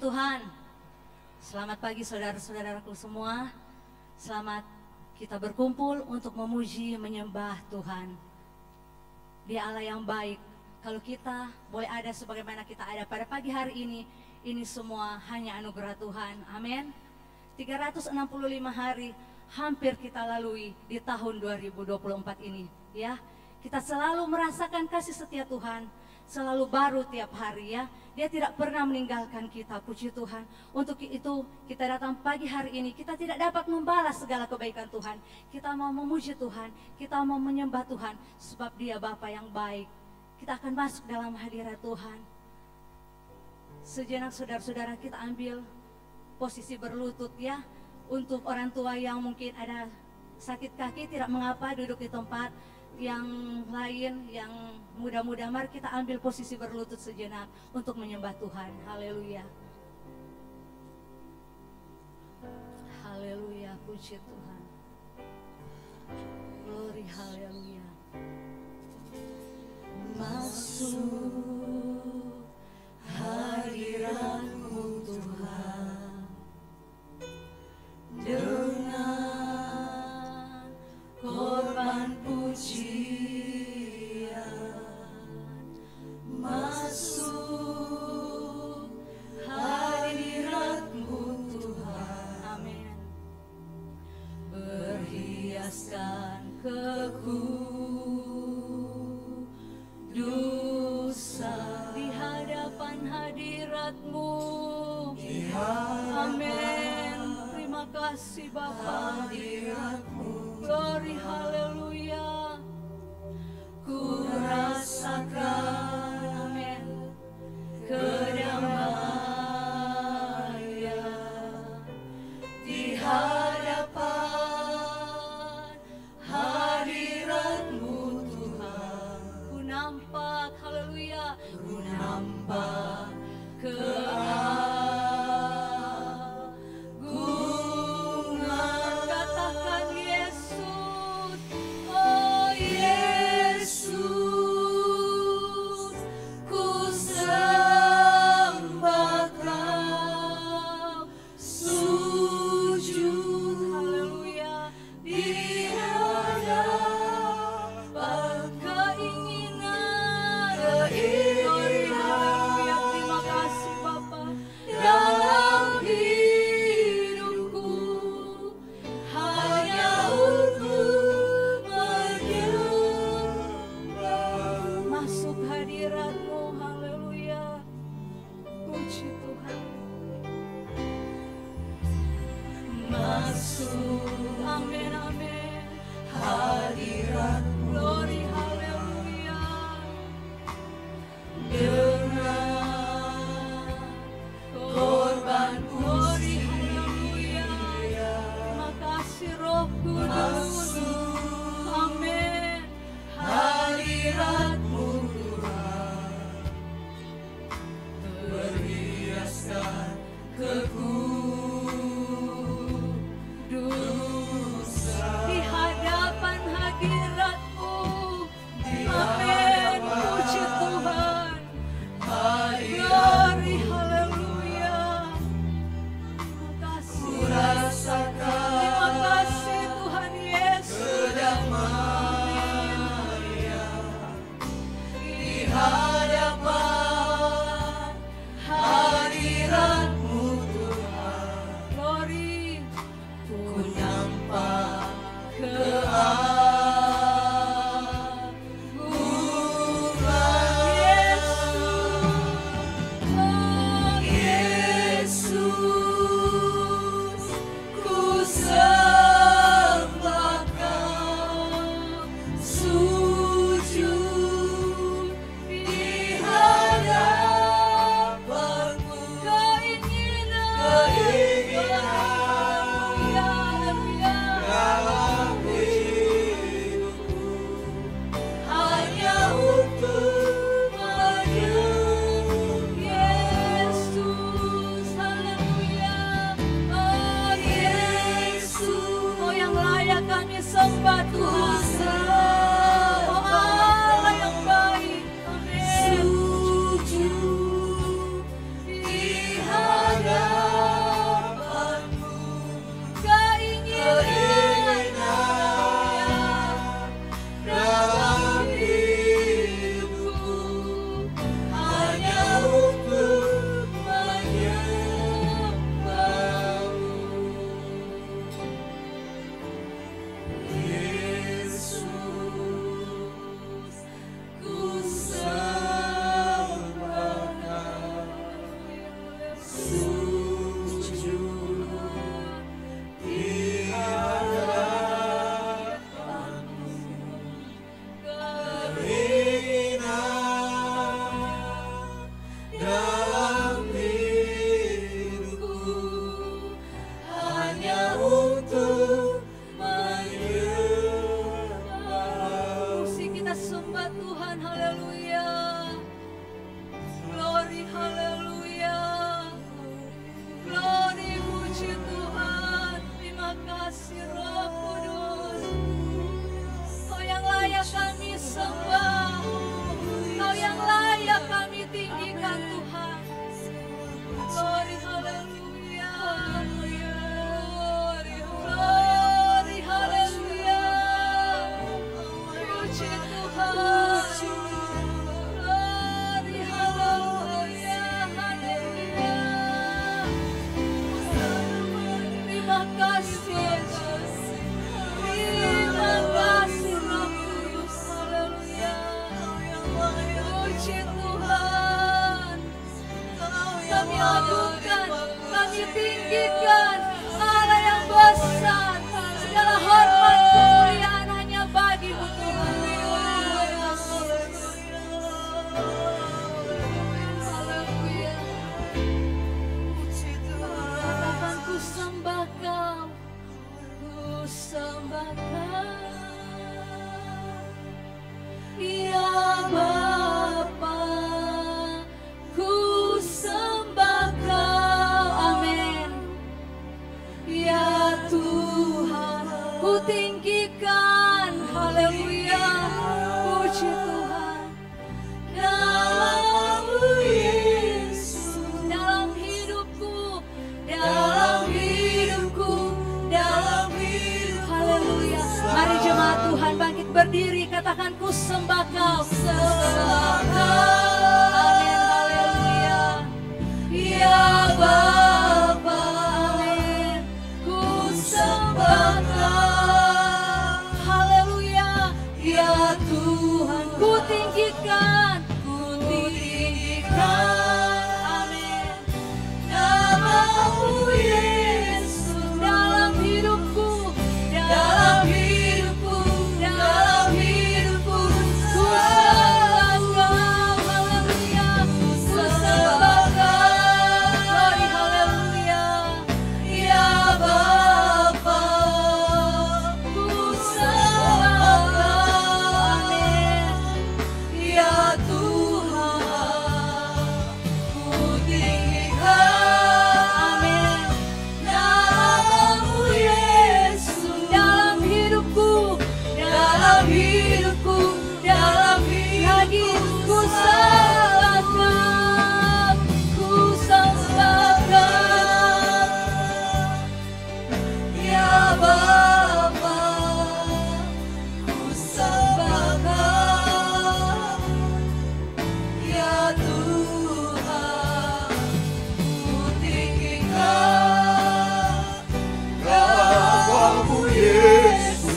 Tuhan. Selamat pagi saudara-saudaraku semua. Selamat kita berkumpul untuk memuji, menyembah Tuhan. Dia Allah yang baik. Kalau kita boleh ada sebagaimana kita ada pada pagi hari ini semua hanya anugerah Tuhan. Amin. 365 hari hampir kita lalui di tahun 2024 ini, ya. Kita selalu merasakan kasih setia Tuhan, selalu baru tiap hari, ya. Dia tidak pernah meninggalkan kita, puji Tuhan. Untuk itu kita datang pagi hari ini, kita tidak dapat membalas segala kebaikan Tuhan. Kita mau memuji Tuhan, kita mau menyembah Tuhan, sebab Dia Bapa yang baik. Kita akan masuk dalam hadirat Tuhan. Sejenak saudara-saudara, kita ambil posisi berlutut, ya. Untuk orang tua yang mungkin ada sakit kaki, tidak mengapa duduk di tempat. Yang lain, yang muda-muda, mari kita ambil posisi berlutut sejenak untuk menyembah Tuhan. Haleluya. Haleluya, puji Tuhan. Glory, haleluya. Masuk hadirat-Mu Tuhan dengan korban pujian, masuk hadirat-Mu Tuhan. Amin. Berhiaskan kekudusan di hadapan hadirat-Mu. Amin. Terima kasih Bapa. Glory, haleluya. Ku rasakan, amin, kedamaian di hadapan hadirat-Mu Tuhan. Ku nampak, haleluya, ku nampak keagungan. Katakan Yesus, oh Yesus, ku sembah Kau, sujud, haleluya, di hadapan keinginan. Haleluya, terima kasih Bapa. Dalam hidupku hanya untuk menyembah. Masuk hadirat-Mu, haleluya, puji Tuhan. Masuk, amin, amin, hadirat-Mu. Glory, haleluya. Dengan korban pujian, terima kasih Roh Kudus. Amin. Hadirat-Mu Tuhan, berhiaskan kekudusan di hadapan hadirat-Mu. Amin. Puji Tuhan. Glory, haleluya. Terima kasih. Terima kasih Tuhan Yesus. Di hadapan hadirat-Mu Tuhan. kami tinggikan Allah yang besar. Segala hormat kemuliaan hanya bagi-Mu Tuhan. Katakan ku sembah Kau, ku sembah Kau, ya Bapa, ku sembah Kau, amin. Ya Tuhan, ku tinggikan, haleluya, puji Tuhan. Dalam-Mu Yesus, dalam hidupku, dalam hidupku, dalam hidup, haleluya. Mari jemaat Tuhan bangkit berdiri, katakan ku sembah Kau, sembah Kau, amin, haleluya. Ya Bapa, amin, ku sembah Kau, haleluya. Ya Tuhan, ku tinggikan, amin. Nama-Mu Yesus, dalam hidupku, dalam hidupku, dalam hidupku, ku sembah Kau, haleluya, ku sembah Kau, glory, haleluya. Ya Bapa, ku sembah Kau, amin. Ya Tuhan, ku tinggikan, amin. Nama-Mu Yesus, dalam hidupku, dalam hidupku, dalam lagi ku sembah Kau, ku sembah Kau. Ya Bapa, ku sembah Kau. Ya Tuhan, ku tinggikan Nama-Mu Yesus,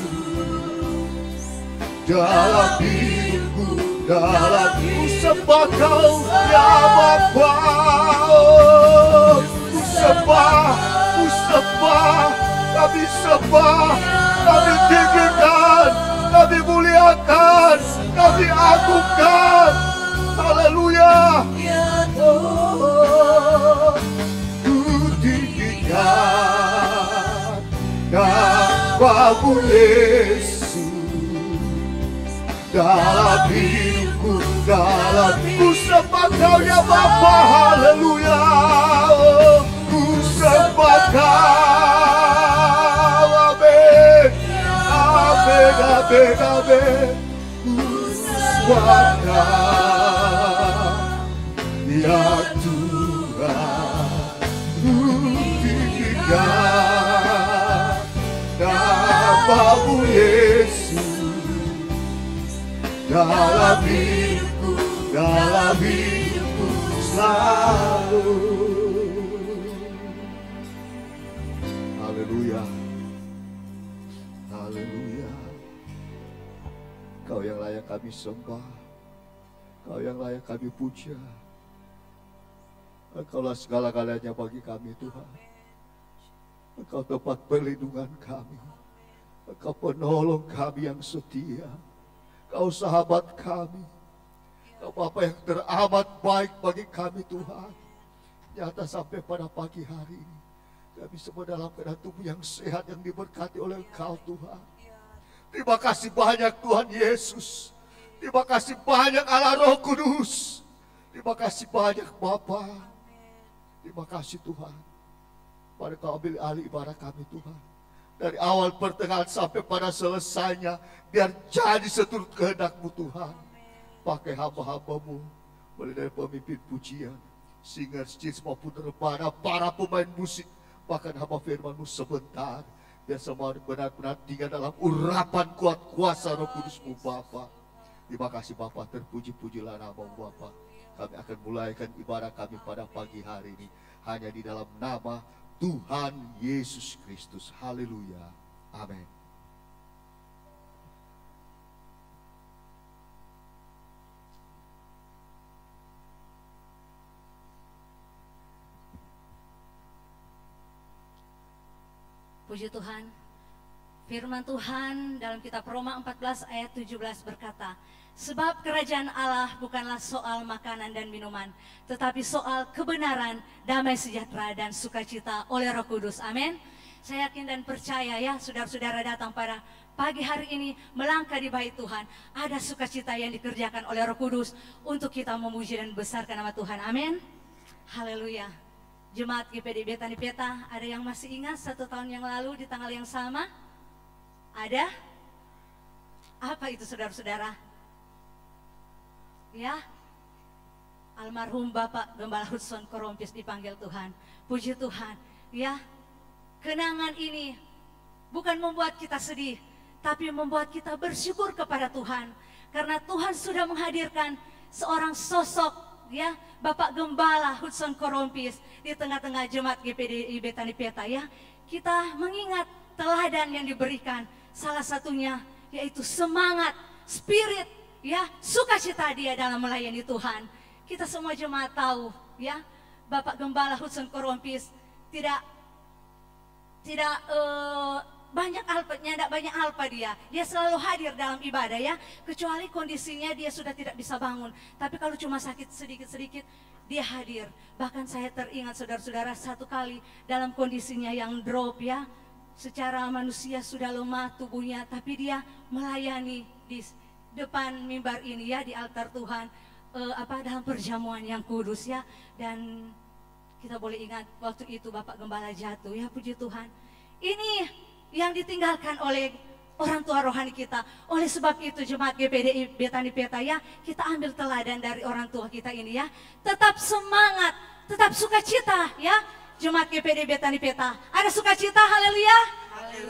dalam hidupku, dalam ku sembah Kau, ya Bapa. Ku sembah, kami sembah, kami tinggikan, kami muliakan, kami agungkan. Haleluya. Oh, ku tinggikan Nama-Mu Yesus, dalam hidupku, dalam ku sembah Kau, ya Bapa. Haleluya. Oh, ku sembah Kau, amin, amin, amin, amin. Ku sembah Kau, ya Tuhan, ku tinggikan Nama-Mu Yesus, dalam hidupku selalu. Haleluya, haleluya. Kau yang layak kami sembah, Kau yang layak kami puja. Engkaulah segala-galanya bagi kami Tuhan. Engkau tempat perlindungan kami, Engkau penolong kami yang setia, Kau sahabat kami, Kau Bapa yang teramat baik bagi kami Tuhan. Nyata sampai pada pagi hari ini, kami semua dalam keadaan tubuh yang sehat, yang diberkati oleh Engkau Tuhan. Terima kasih banyak Tuhan Yesus. Terima kasih banyak Allah Roh Kudus. Terima kasih banyak Bapa. Terima kasih Tuhan. Mari Kau ambil alih ibadah kami Tuhan. Dari awal pertengahan sampai pada selesainya, biar jadi seturut kehendak-Mu Tuhan. Pakai hamba-hamba-Mu, mulai dari pemimpin pujian, singers, jins maupun rebana, para pemain musik, bahkan hamba firman-Mu sebentar, biar semua benar-benar tinggal dalam urapan kuat kuasa Roh Kudus-Mu Bapa. Terima kasih Bapa, terpuji-pujilah nama-Mu Bapa. Kami akan mulaikan ibadah kami pada pagi hari ini hanya di dalam nama Tuhan Yesus Kristus. Haleluya. Amin. Puji Tuhan. Firman Tuhan dalam kitab Roma 14 ayat 17 berkata, sebab kerajaan Allah bukanlah soal makanan dan minuman, tetapi soal kebenaran, damai sejahtera dan sukacita oleh Roh Kudus. Amin. Saya yakin dan percaya ya, saudara-saudara datang pada pagi hari ini melangkah di bait Tuhan, ada sukacita yang dikerjakan oleh Roh Kudus untuk kita memuji dan membesarkan nama Tuhan. Amin. Haleluya. Jemaat GPD Betani Peta, ada yang masih ingat 1 tahun yang lalu di tanggal yang sama? Ada? Apa itu saudara-saudara? Ya, almarhum Bapak Gembala Hudson Korompis dipanggil Tuhan. Puji Tuhan. Ya, kenangan ini bukan membuat kita sedih, tapi membuat kita bersyukur kepada Tuhan. Karena Tuhan sudah menghadirkan seorang sosok, ya, Bapak Gembala Hudson Korompis di tengah-tengah jemaat GPD Betani Peta. Ya, kita mengingat teladan yang diberikan. Salah satunya yaitu semangat, spirit, ya, sukacita dia dalam melayani Tuhan. Kita semua jemaat tahu, ya, Bapak Gembala Hudson Korompis tidak banyak alpanya, tidak banyak alpa dia. Dia selalu hadir dalam ibadah, ya, kecuali kondisinya dia sudah tidak bisa bangun. Tapi kalau cuma sakit sedikit-sedikit, dia hadir. Bahkan saya teringat saudara-saudara satu kali dalam kondisinya yang drop, ya, secara manusia sudah lemah tubuhnya, tapi dia melayani di depan mimbar ini, ya, di altar Tuhan, dalam perjamuan yang kudus, ya. Dan kita boleh ingat waktu itu Bapak Gembala jatuh, ya, puji Tuhan. Ini yang ditinggalkan oleh orang tua rohani kita. Oleh sebab itu jemaat GPD Betani Peta, ya, kita ambil teladan dari orang tua kita ini, ya. Tetap semangat, tetap sukacita, ya. Jemaat GPD Betani Peta, ada sukacita, haleluya.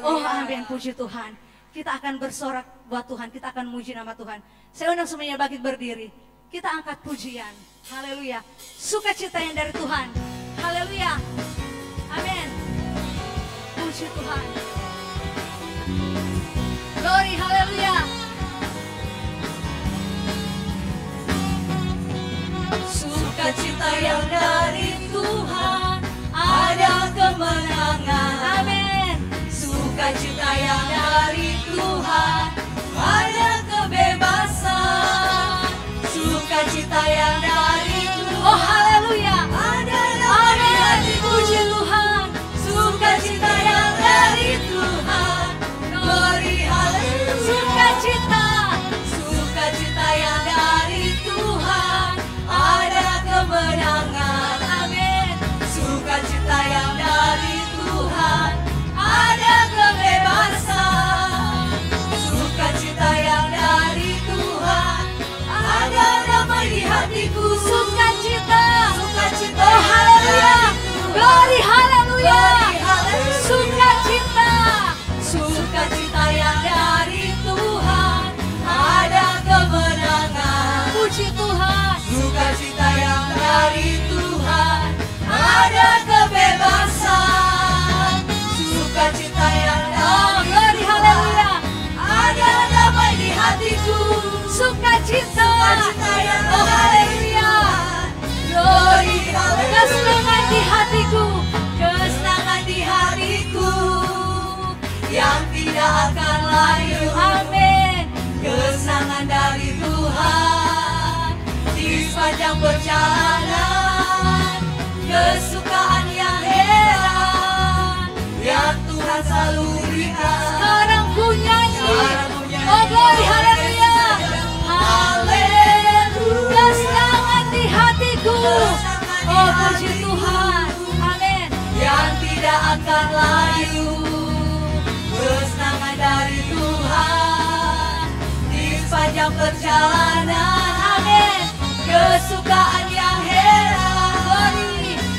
Oh amin, puji Tuhan. Kita akan bersorak buat Tuhan, kita akan muji nama Tuhan. Saya undang semuanya bangkit berdiri. Kita angkat pujian, haleluya. Sukacita yang dari Tuhan, haleluya. Amin. Puji Tuhan. Glory, haleluya. Sukacita yang dari Tuhan, ada kemenangan. Amin. Sukacita yang dari Tuhan, ada kebebasan. Sukacita yang dari Tuhan, oh haleluya, ada hati. Puji Tuhan. Sukacita yang dari Tuhan, glory, haleluya. Sukacita, sukacita yang dari Tuhan, ada kemenangan. Amin. Sukacita yang dari Tuhan, ada kebebasan. Sukacita yang dari Tuhan, ada damai di hatiku. Sukacita, sukacita, oh haleluya, glory, haleluya. Sukacita, sukacita yang dari Tuhan, ada kemenangan. Puji Tuhan. Sukacita yang dari Tuhan, ada kebebasan. Sukacita yang dari Tuhan, haleluya, ada damai di hatiku. Sukacita, oh haleluya, glory, kesenangan di hatiku, kesenangan di hatiku yang tidak akan layu. Amin. Kesenangan dari Tuhan di sepanjang perjalanan, kesukaan yang heran yang Tuhan selalu berikan. Sekarang ku nyanyi, oh glory, haleluya, haleluya. Kesenangan di hatiku, oh puji Tuhan, amin. Yang tidak akan layu, kesenangan dari Tuhan di sepanjang perjalanan, amin. Kesukaan yang heran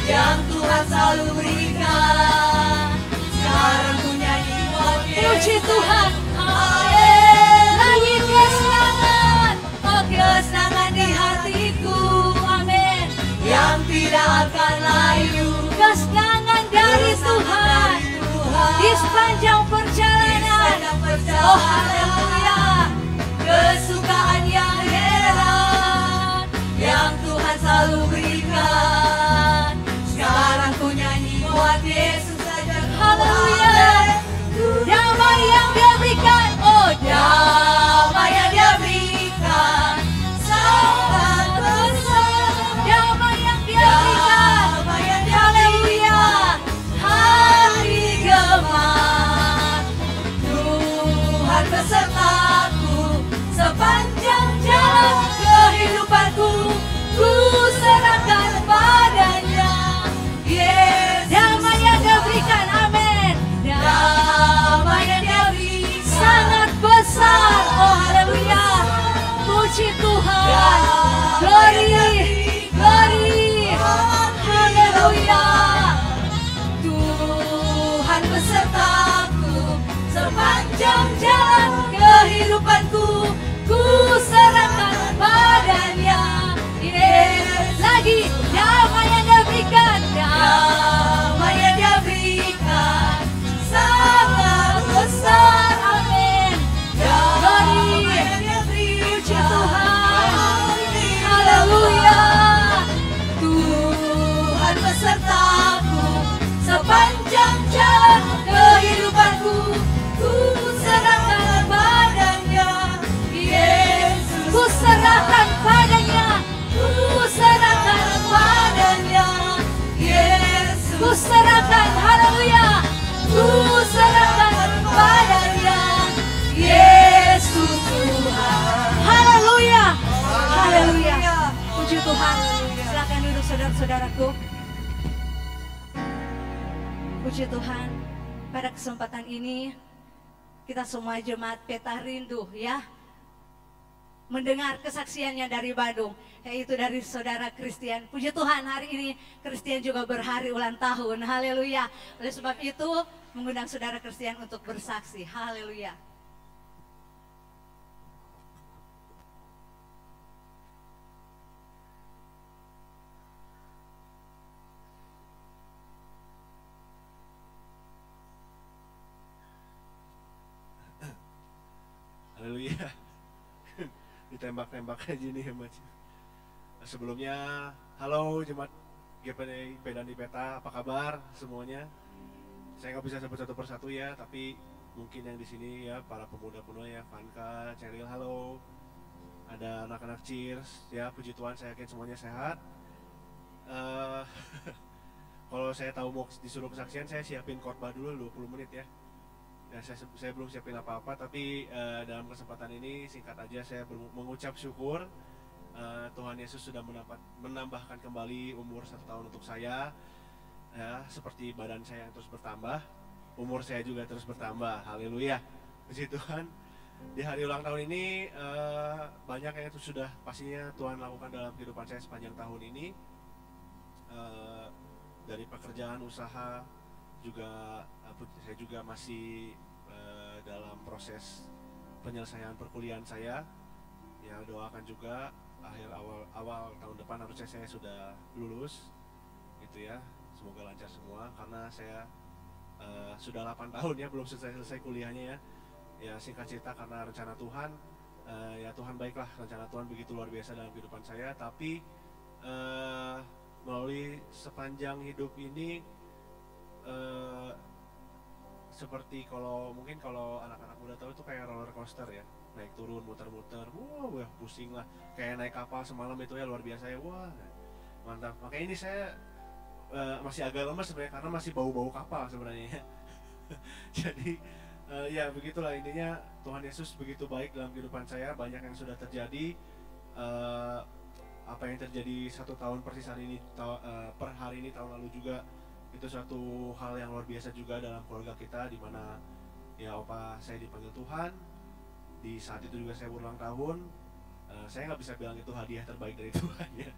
yang Tuhan selalu berikan. Sekarang ku nyanyi, puji Tuhan, amin. Lagi kesenangan, oh kesenangan di hatiku, amin. Yang tidak akan layu, kesenangan dari Tuhan di sepanjang perjalanan, oh haleluya. Kesukaan yang heran yang Tuhan selalu berikan. Sekarang ku nyanyi buat Yesus saja, haleluya. ku serahkan, haleluya, ku serahkan padanya, Yesus Tuhan. Haleluya, haleluya, puji Tuhan. Silakan duduk saudara-saudaraku. Puji Tuhan, pada kesempatan ini kita semua jemaat Peta rindu ya mendengar kesaksiannya dari Bandung, yaitu dari saudara Christian. Puji Tuhan, hari ini Christian juga berhari ulang tahun, haleluya. Oleh sebab itu mengundang saudara Christian untuk bersaksi, haleluya. Haleluya. Ditembak-tembak aja nih ya Mas. Sebelumnya, halo jemaat GPD Pedan di Peta, apa kabar semuanya? Saya nggak bisa sebut satu persatu ya, tapi mungkin yang di sini ya para pemuda-pemuda ya, Vanka, Cheryl, halo. Ada anak-anak Cheers, ya puji Tuhan saya yakin semuanya sehat. Kalau saya tahu mau disuruh kesaksian, saya siapin khotbah dulu 20 menit ya. Ya, saya belum siapin apa-apa, tapi dalam kesempatan ini singkat aja saya mengucap syukur Tuhan Yesus sudah menambahkan kembali umur 1 tahun untuk saya. Ya, seperti badan saya yang terus bertambah, umur saya juga terus bertambah. Haleluya, puji Tuhan. Di hari ulang tahun ini banyak yang itu sudah pastinya Tuhan lakukan dalam kehidupan saya sepanjang tahun ini. Dari pekerjaan, usaha, juga saya juga masih dalam proses penyelesaian perkuliahan saya. Ya, doakan juga awal tahun depan harusnya saya sudah lulus gitu ya. Semoga lancar semua karena saya sudah 8 tahun ya belum selesai kuliahnya ya. Ya singkat cerita karena rencana Tuhan, ya Tuhan baiklah, rencana Tuhan begitu luar biasa dalam kehidupan saya. Tapi melalui sepanjang hidup ini seperti mungkin kalau anak-anak muda tahu itu kayak roller coaster ya, naik turun muter-muter, wah pusing lah, kayak naik kapal semalam itu ya luar biasa ya, wah mantap. Makanya ini saya masih agak lemas sebenarnya karena masih bau-bau kapal sebenarnya. Jadi ya begitulah intinya, Tuhan Yesus begitu baik dalam kehidupan saya. Banyak yang sudah terjadi, apa yang terjadi 1 tahun persis hari ini, per hari ini, tahun lalu juga itu suatu hal yang luar biasa juga dalam keluarga kita, di mana ya opa saya dipanggil Tuhan. Di saat itu juga saya berulang tahun. Saya nggak bisa bilang itu hadiah terbaik dari Tuhan ya,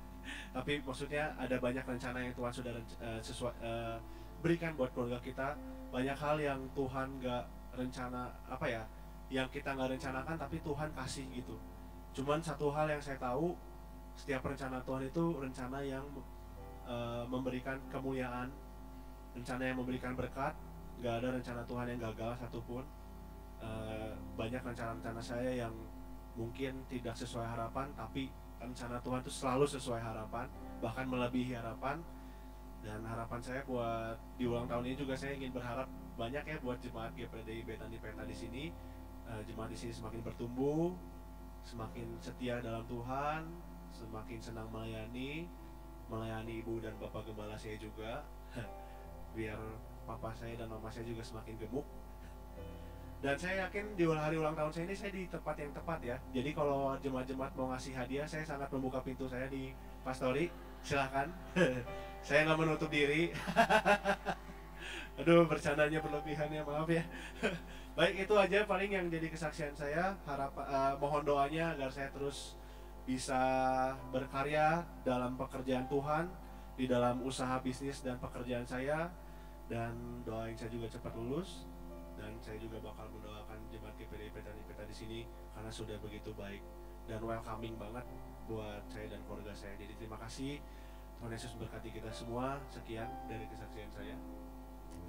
tapi maksudnya ada banyak rencana yang Tuhan sudah berikan buat keluarga kita. Banyak hal yang Tuhan nggak rencana, apa ya, yang kita nggak rencanakan tapi Tuhan kasih gitu. Cuman satu hal yang saya tahu, setiap rencana Tuhan itu rencana yang memberikan kemuliaan, rencana yang memberikan berkat. Nggak ada rencana Tuhan yang gagal satupun. Banyak rencana-rencana saya yang mungkin tidak sesuai harapan, tapi rencana Tuhan itu selalu sesuai harapan, bahkan melebihi harapan. Dan harapan saya buat di ulang tahun ini juga, saya ingin berharap banyak ya buat jemaat GPDI Betani Peta di sini. Jemaat di sini semakin bertumbuh, semakin setia dalam Tuhan, semakin senang melayani ibu dan bapak gembala saya juga. Biar papa saya dan mama saya juga semakin gemuk. Dan saya yakin di hari ulang tahun saya ini saya di tempat yang tepat ya. Jadi kalau jemaat-jemaat mau ngasih hadiah, saya sangat membuka pintu saya di Pastori. Silahkan. Saya nggak menutup diri. Aduh, bercandanya berlebihan ya, maaf ya. Baik, itu aja paling yang jadi kesaksian saya. Mohon doanya agar saya terus bisa berkarya dalam pekerjaan Tuhan, di dalam usaha bisnis dan pekerjaan saya. Dan doain saya juga cepat lulus. Dan saya juga bakal mendoakan jemaat GPDI Peta di sini karena sudah begitu baik dan welcoming banget buat saya dan keluarga saya. Jadi terima kasih, Tuhan Yesus berkati kita semua. Sekian dari kesaksian saya.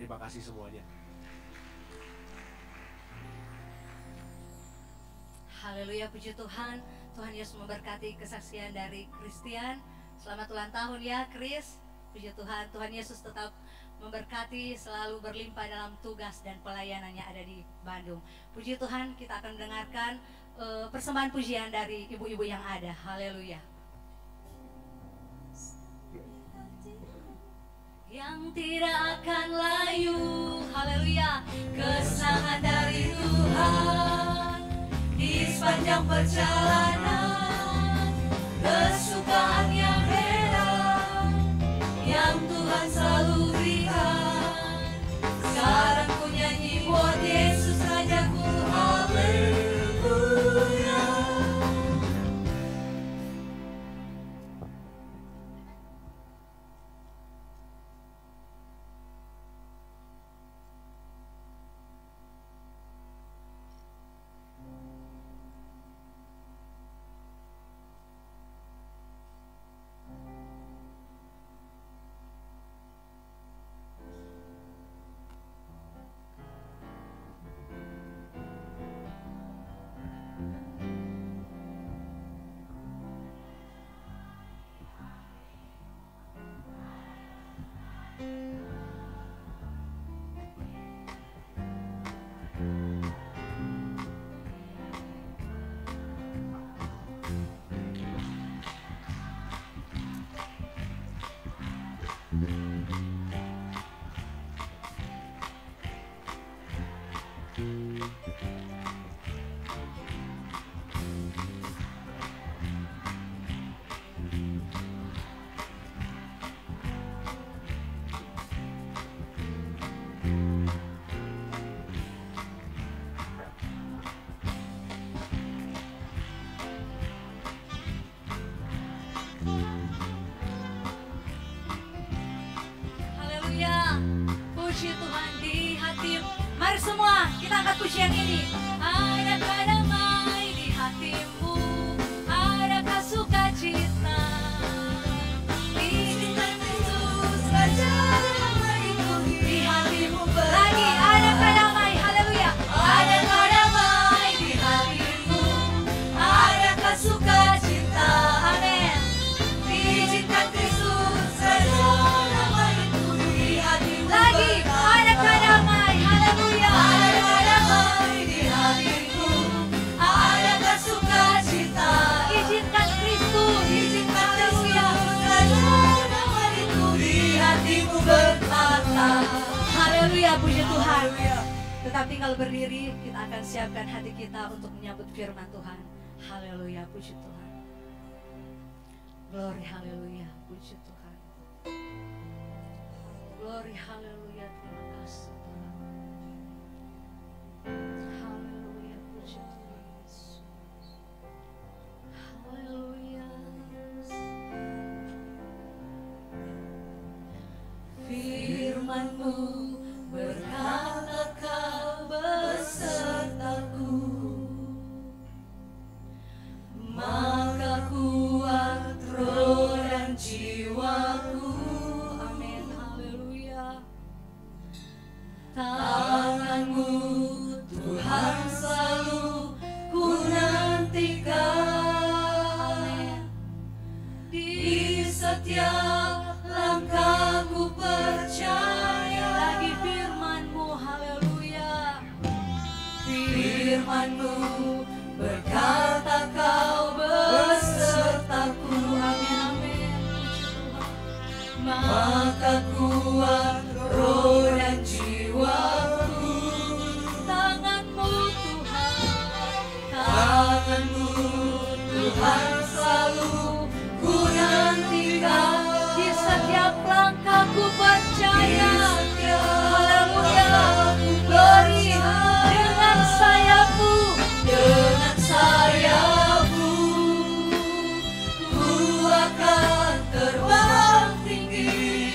Terima kasih semuanya. Haleluya, puji Tuhan. Tuhan Yesus memberkati kesaksian dari Christian. Selamat ulang tahun ya Chris. Puji Tuhan, Tuhan Yesus tetap memberkati, selalu berlimpah dalam tugas dan pelayanannya ada di Bandung. Puji Tuhan, kita akan mendengarkan persembahan pujian dari ibu-ibu yang ada. Haleluya. yang tidak akan layu. Haleluya. Kesenangan dari Tuhan di sepanjang perjalanan, kesukaan yang heran yang Tuhan selalu berikan. Sekarang ku nyanyi buat Yesus Rajaku. Haleluya. Puji Tuhan di hati. Mari semua kita angkat pujian ini. Adakah damai di hatimu? Adakah sukacita? Izinkan Yesus Raja damai itu di hatimu. Lagi adakah damai? Haleluya. Adakah damai di hatimu? Adakah sukacita? Amin. Izinkan Yesus Raja damai itu di hatimu. Lagi adakah damai? Haleluya. Adakah damai di hatimu? Adakah sukacita? Izinkan Kristus, izinkan Haleluya. Raja damai itu di hatimu bertata. Haleluya, puji Tuhan. Tetap tinggal berdiri, kita akan siapkan hati kita untuk menyambut firman Tuhan. Haleluya, puji Tuhan. Glory, haleluya, puji Tuhan. Glory, haleluya, terima kasih Tuhan. Haleluya, puji Tuhan Yesus. Haleluya. Firman-Mu berkata Kau besertaku, maka kuat roh dan jiwaku. Amin, haleluya. Tangan-Mu Tuhan selalu ku nantikan. Di setiap langkahku percaya. Lagi firman-Mu, haleluya. Firman-Mu berkata Kau besertaku. Amin, amin, puji Tuhan. Maka kuat roh dan jiwaku. Tangan-Mu Tuhan, tangan-Mu Tuhan selalu ku nantikan. Di setiap langkahku percaya. Haleluya. Glory. Dengan sayap-Mu, dengan sayap-Mu ku akan terbang tinggi.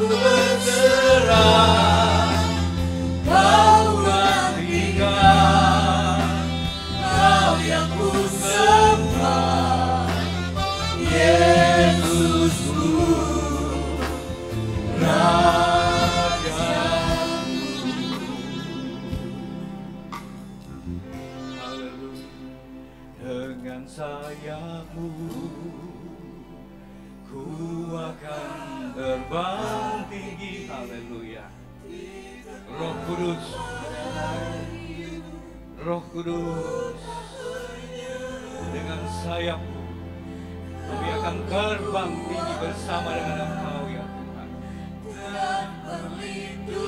berserah, Kau nantikan, Kau yang ku sembah, Yesusku, Rajaku. Haleluya. Dengan sayapmu ku akan terbang tinggi. Haleluya. Roh Kudus, Roh Kudus, dengan sayapmu kami akan terbang tinggi bersama dengan Engkau ya Tuhan.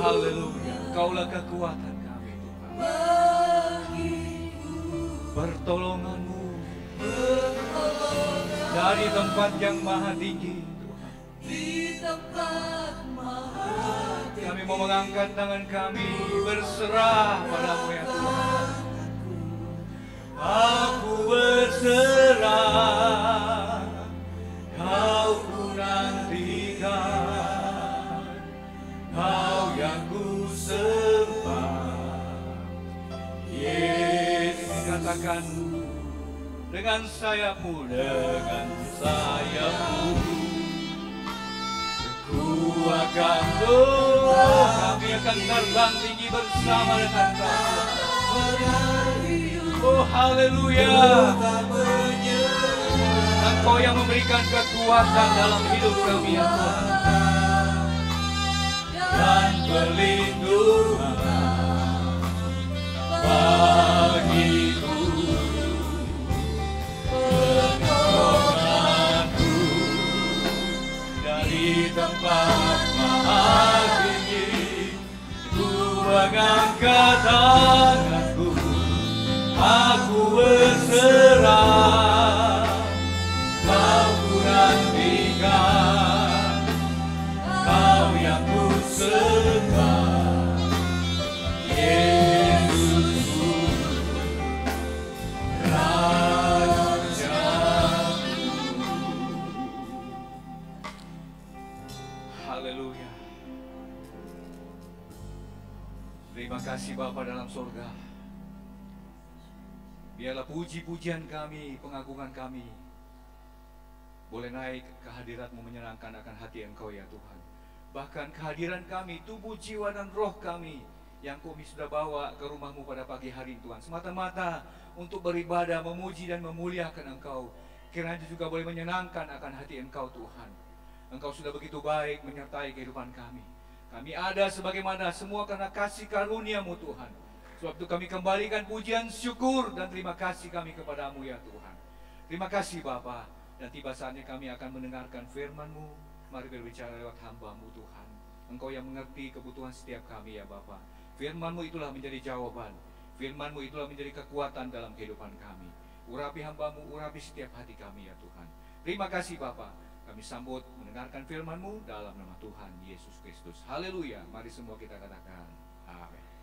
Haleluya. Kaulah kekuatan kami Tuhan. Pertolonganmu dari tempat yang maha tinggi Tuhan. Kami mau mengangkat tangan kami berserah padamu ya Tuhan. Aku berserah, Kau ku nantikan, Kau yang ku sembah. Yesus, katakan dengan sayapmu, dengan sayapmu ku akan kami akan terbang tinggi bersama dengan Kau. Oh haleluya. Engkau yang memberikan kekuatan dalam hidup kami ya Tuhan, dan perlindungan bagiku, pertolonganku dari tempat maha tinggi. Ku mengangkat tanganku, aku berserah, Kau ku nantikan, Kau yang ku sembah, Yesusku, Rajaku. Haleluya. Terima kasih Bapa dalam surga. Biarlah puji-pujian kami, pengagungan kami boleh naik ke hadirat-Mu menyenangkan akan hati Engkau ya Tuhan. Bahkan kehadiran kami, tubuh, jiwa, dan roh kami yang kami sudah bawa ke rumah-Mu pada pagi hari Tuhan, semata-mata untuk beribadah, memuji dan memuliakan Engkau. Kiranya juga boleh menyenangkan akan hati Engkau Tuhan. Engkau sudah begitu baik menyertai kehidupan kami. Kami ada sebagaimana semua karena kasih karunia-Mu Tuhan. Sebab itu kami kembalikan pujian, syukur, dan terima kasih kami kepadamu ya Tuhan. Terima kasih Bapa. Dan tiba saatnya kami akan mendengarkan firman-Mu. Mari berbicara lewat hamba-Mu Tuhan. Engkau yang mengerti kebutuhan setiap kami ya Bapa. Firman-Mu itulah menjadi jawaban. Firman-Mu itulah menjadi kekuatan dalam kehidupan kami. Urapi hamba-Mu, urapi setiap hati kami ya Tuhan. Terima kasih Bapa. Kami sambut mendengarkan firman-Mu dalam nama Tuhan Yesus Kristus. Haleluya. Mari semua kita katakan amin.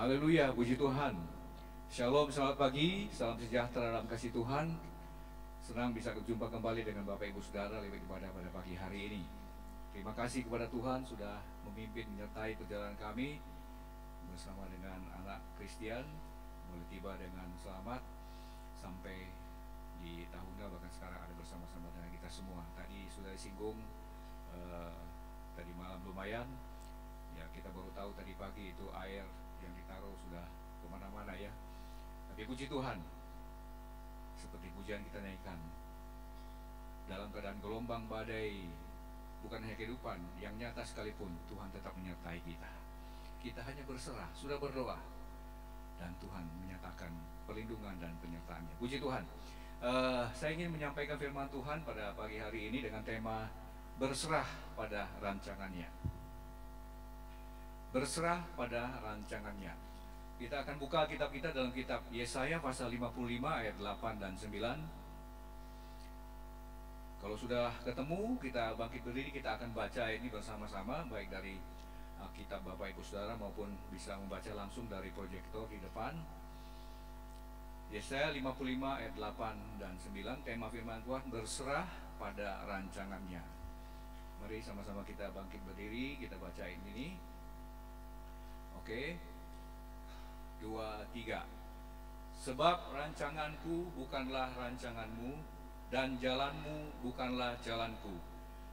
Haleluya, puji Tuhan. Shalom, selamat pagi, salam sejahtera dalam kasih Tuhan. Senang bisa berjumpa kembali dengan Bapak Ibu Saudara lewat ibadah pada pagi hari ini. Terima kasih kepada Tuhan sudah memimpin menyertai perjalanan kami bersama dengan anak Kristian, boleh tiba dengan selamat sampai di Tahunda, bahkan sekarang ada bersama-sama dengan kita semua. Tadi sudah disinggung, tadi malam lumayan, ya kita baru tahu tadi pagi itu air yang ditaruh sudah kemana-mana ya. Tapi puji Tuhan, seperti pujian kita naikkan, dalam keadaan gelombang badai, bukan hanya kehidupan yang nyata sekalipun, Tuhan tetap menyertai kita. Kita hanya berserah, sudah berdoa, dan Tuhan menyatakan perlindungan dan penyertaannya. Puji Tuhan. Saya ingin menyampaikan firman Tuhan pada pagi hari ini dengan tema berserah pada rancangannya. berserah pada rancangannya. Kita akan buka kitab kita dalam kitab Yesaya pasal 55 ayat 8 dan 9. Kalau sudah ketemu, kita bangkit berdiri, kita akan baca ini bersama-sama, baik dari kitab Bapak Ibu Saudara maupun bisa membaca langsung dari proyektor di depan. Yesaya 55 ayat 8 dan 9, tema firman Tuhan, berserah pada rancangannya. Mari sama-sama kita bangkit berdiri, kita bacain ini. Oke, 2, 3. Sebab rancanganku bukanlah rancanganmu, dan jalanmu bukanlah jalanku.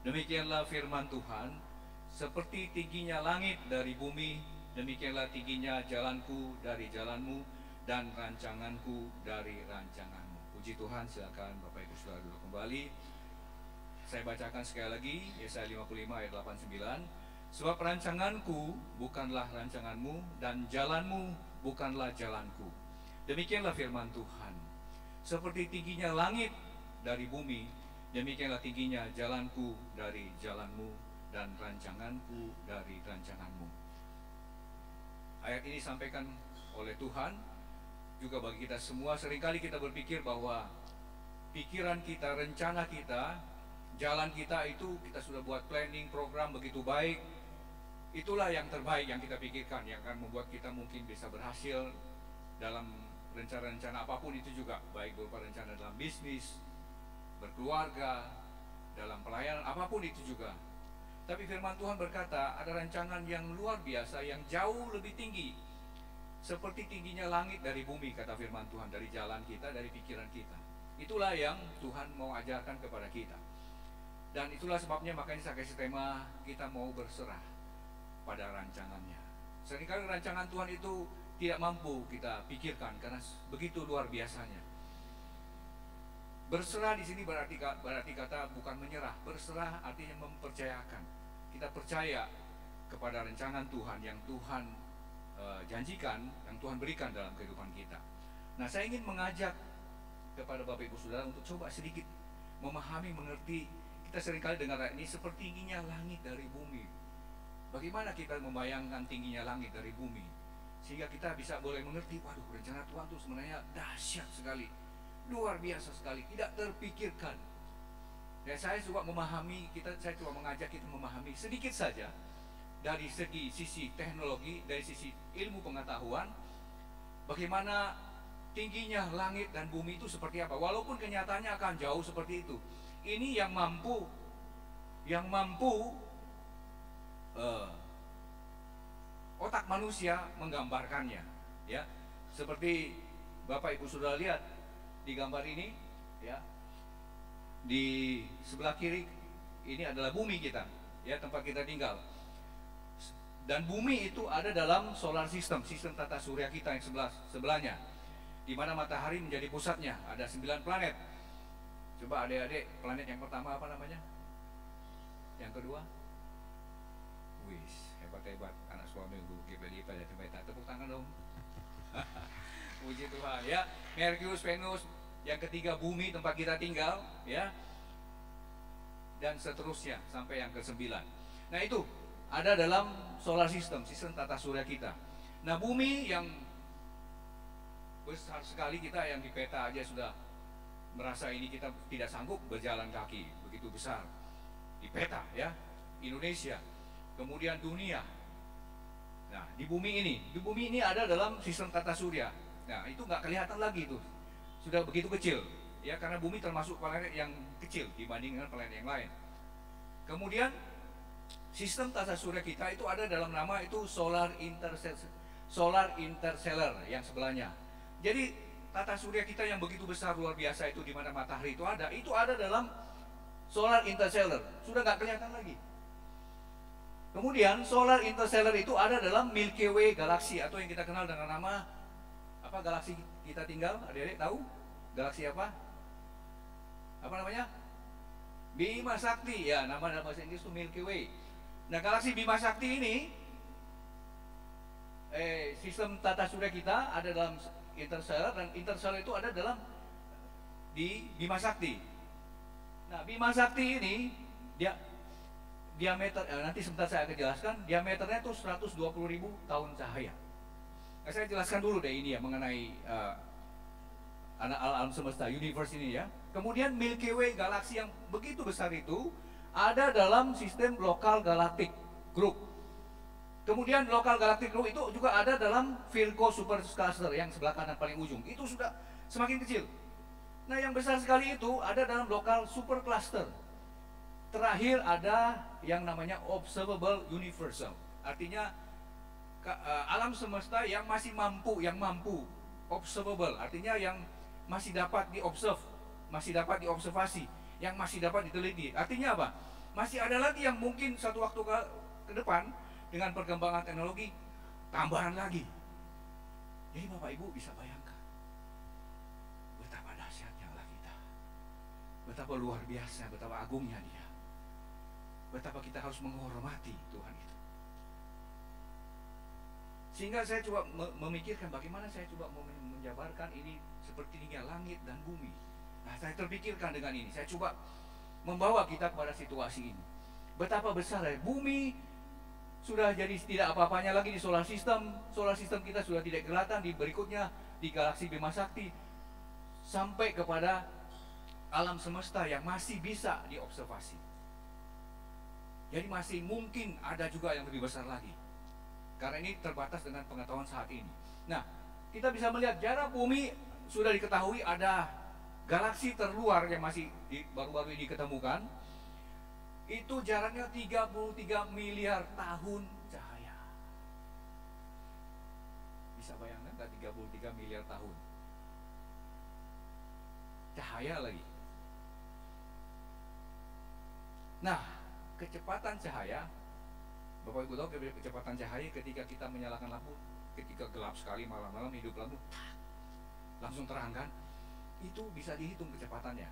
Demikianlah firman Tuhan, seperti tingginya langit dari bumi, demikianlah tingginya jalanku dari jalanmu, dan rancanganku dari rancanganmu. Puji Tuhan, silakan Bapak Ibu Saudara duduk kembali. Saya bacakan sekali lagi, Yesaya 55 ayat 8-9. Sebab rancanganku bukanlah rancanganmu, dan jalanmu bukanlah jalanku. Demikianlah firman Tuhan, seperti tingginya langit dari bumi, demikianlah tingginya jalanku dari jalanmu, dan rancanganku dari rancanganmu. Ayat ini disampaikan oleh Tuhan juga bagi kita semua. Seringkali kita berpikir bahwa pikiran kita, rencana kita, jalan kita itu kita sudah buat planning, program begitu baik. Itulah yang terbaik yang kita pikirkan, yang akan membuat kita mungkin bisa berhasil dalam rencana-rencana apapun itu juga, baik berupa rencana dalam bisnis, berkeluarga, dalam pelayanan, apapun itu juga. Tapi firman Tuhan berkata, ada rancangan yang luar biasa, yang jauh lebih tinggi, seperti tingginya langit dari bumi, kata firman Tuhan, dari jalan kita, dari pikiran kita. Itulah yang Tuhan mau ajarkan kepada kita. Dan itulah sebabnya makanya saya kasih tema, kita mau berserah pada rancangannya. Seringkali rancangan Tuhan itu tidak mampu kita pikirkan karena begitu luar biasanya. Berserah di sini berarti kata bukan menyerah. Berserah artinya mempercayakan. Kita percaya kepada rancangan Tuhan yang Tuhan janjikan, yang Tuhan berikan dalam kehidupan kita. Nah, saya ingin mengajak kepada Bapak Ibu Saudara untuk coba sedikit memahami, mengerti. Kita seringkali dengar ini seperti tingginya langit dari bumi. Bagaimana kita membayangkan tingginya langit dari bumi sehingga kita bisa boleh mengerti, waduh, rencana Tuhan itu sebenarnya dahsyat sekali, luar biasa sekali, tidak terpikirkan. Ya, saya coba memahami, saya coba mengajak kita memahami sedikit saja dari sisi teknologi, dari sisi ilmu pengetahuan, bagaimana tingginya langit dan bumi itu seperti apa. Walaupun kenyataannya akan jauh seperti itu, ini yang mampu otak manusia menggambarkannya, ya. Seperti Bapak Ibu sudah lihat di gambar ini, ya. Di sebelah kiri ini adalah bumi kita, ya, tempat kita tinggal. Dan bumi itu ada dalam solar system, sistem tata surya kita yang sebelahnya, di mana matahari menjadi pusatnya. Ada 9 planet. Coba adik-adik, planet yang pertama apa namanya? Yang kedua? Wis, hebat-hebat anak suami gue beli pada tempat. Tepuk tangan dong. Puji Tuhan, ya. Merkurius, Venus, yang ketiga bumi tempat kita tinggal, ya. Dan seterusnya sampai yang ke-9. Nah, itu ada dalam solar system, sistem tata surya kita. Nah, bumi yang besar sekali, kita yang di peta aja sudah merasa ini kita tidak sanggup berjalan kaki, begitu besar di peta, ya. Indonesia, kemudian dunia. Nah, di bumi ini ada dalam sistem tata surya. Nah, itu nggak kelihatan lagi itu, sudah begitu kecil, ya, karena bumi termasuk planet yang kecil dibandingkan planet yang lain. Kemudian sistem tata surya kita itu ada dalam nama itu solar interstellar yang sebelahnya. Jadi tata surya kita yang begitu besar luar biasa itu, di mana matahari itu ada dalam solar interstellar, sudah nggak kelihatan lagi. Kemudian solar interstellar itu ada dalam Milky Way galaksi, atau yang kita kenal dengan nama apa, galaksi kita tinggal, adik-adik tahu galaksi apa? Apa namanya? Bima Sakti, ya, nama dalam bahasa Inggris itu Milky Way. Nah, galaksi Bima Sakti ini sistem tata surya kita ada dalam interstellar, dan interstellar itu ada dalam di Bima Sakti. Nah, Bima Sakti ini dia diameter, nanti sebentar saya akan jelaskan, diameternya itu 120.000 tahun cahaya. Nah, saya jelaskan dulu deh ini ya mengenai alam semesta, universe ini ya. Kemudian Milky Way, galaksi yang begitu besar itu ada dalam sistem lokal galaktik group. Kemudian lokal galaktik group itu juga ada dalam Virgo supercluster yang sebelah kanan paling ujung. Itu sudah semakin kecil. Nah, yang besar sekali itu ada dalam lokal supercluster. Terakhir ada yang namanya observable universal. Artinya alam semesta yang masih mampu, observable, artinya yang masih dapat diobserve, masih dapat diobservasi, yang masih dapat diteliti. Artinya apa? Masih ada lagi yang mungkin satu waktu ke depan dengan perkembangan teknologi tambahan lagi. Jadi Bapak Ibu bisa bayangkan betapa dahsyatnya Allah kita, betapa luar biasa, betapa agungnya Dia, betapa kita harus menghormati Tuhan itu. Sehingga saya coba memikirkan bagaimana saya coba menjabarkan ini seperti tingginya langit dan bumi. Nah, saya terpikirkan dengan ini. Saya coba membawa kita kepada situasi ini. Betapa besar ya, bumi sudah jadi tidak apa-apanya lagi di solar system. Solar system kita sudah tidak kelihatan, di berikutnya di galaksi Bima Sakti, sampai kepada alam semesta yang masih bisa diobservasi. Jadi masih mungkin ada juga yang lebih besar lagi. Karena ini terbatas dengan pengetahuan saat ini. Nah, kita bisa melihat jarak bumi sudah diketahui ada galaksi terluar yang masih baru-baru ini diketemukan. Itu jaraknya 33 miliar tahun cahaya. Bisa bayangkan nggak 33 miliar tahun? Cahaya lagi. Nah, kecepatan cahaya, Bapak Ibu tahu kecepatan cahaya ketika kita menyalakan lampu, ketika gelap sekali malam-malam hidup lampu, langsung terang kan? Itu bisa dihitung kecepatannya.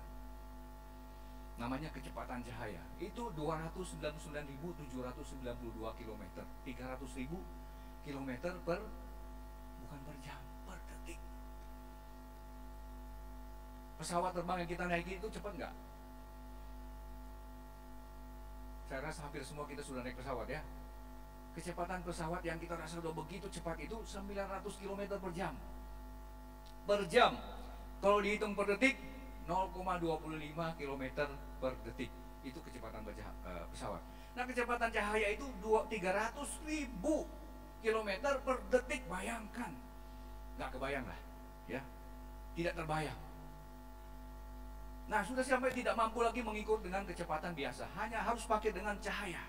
Namanya kecepatan cahaya. Itu 299.792 km, 300.000 km bukan per jam, per detik. Pesawat terbang yang kita naiki itu cepat nggak? Saya rasa hampir semua kita sudah naik pesawat ya. Kecepatan pesawat yang kita rasa sudah begitu cepat itu 900 km per jam. Per jam. Kalau dihitung per detik 0,25 km per detik. Itu kecepatan pesawat. Nah, kecepatan cahaya itu 300.000 km per detik. Bayangkan. Nggak kebayang lah ya. Tidak terbayang. Nah, sudah sampai tidak mampu lagi mengikut dengan kecepatan biasa. Hanya harus pakai dengan cahaya.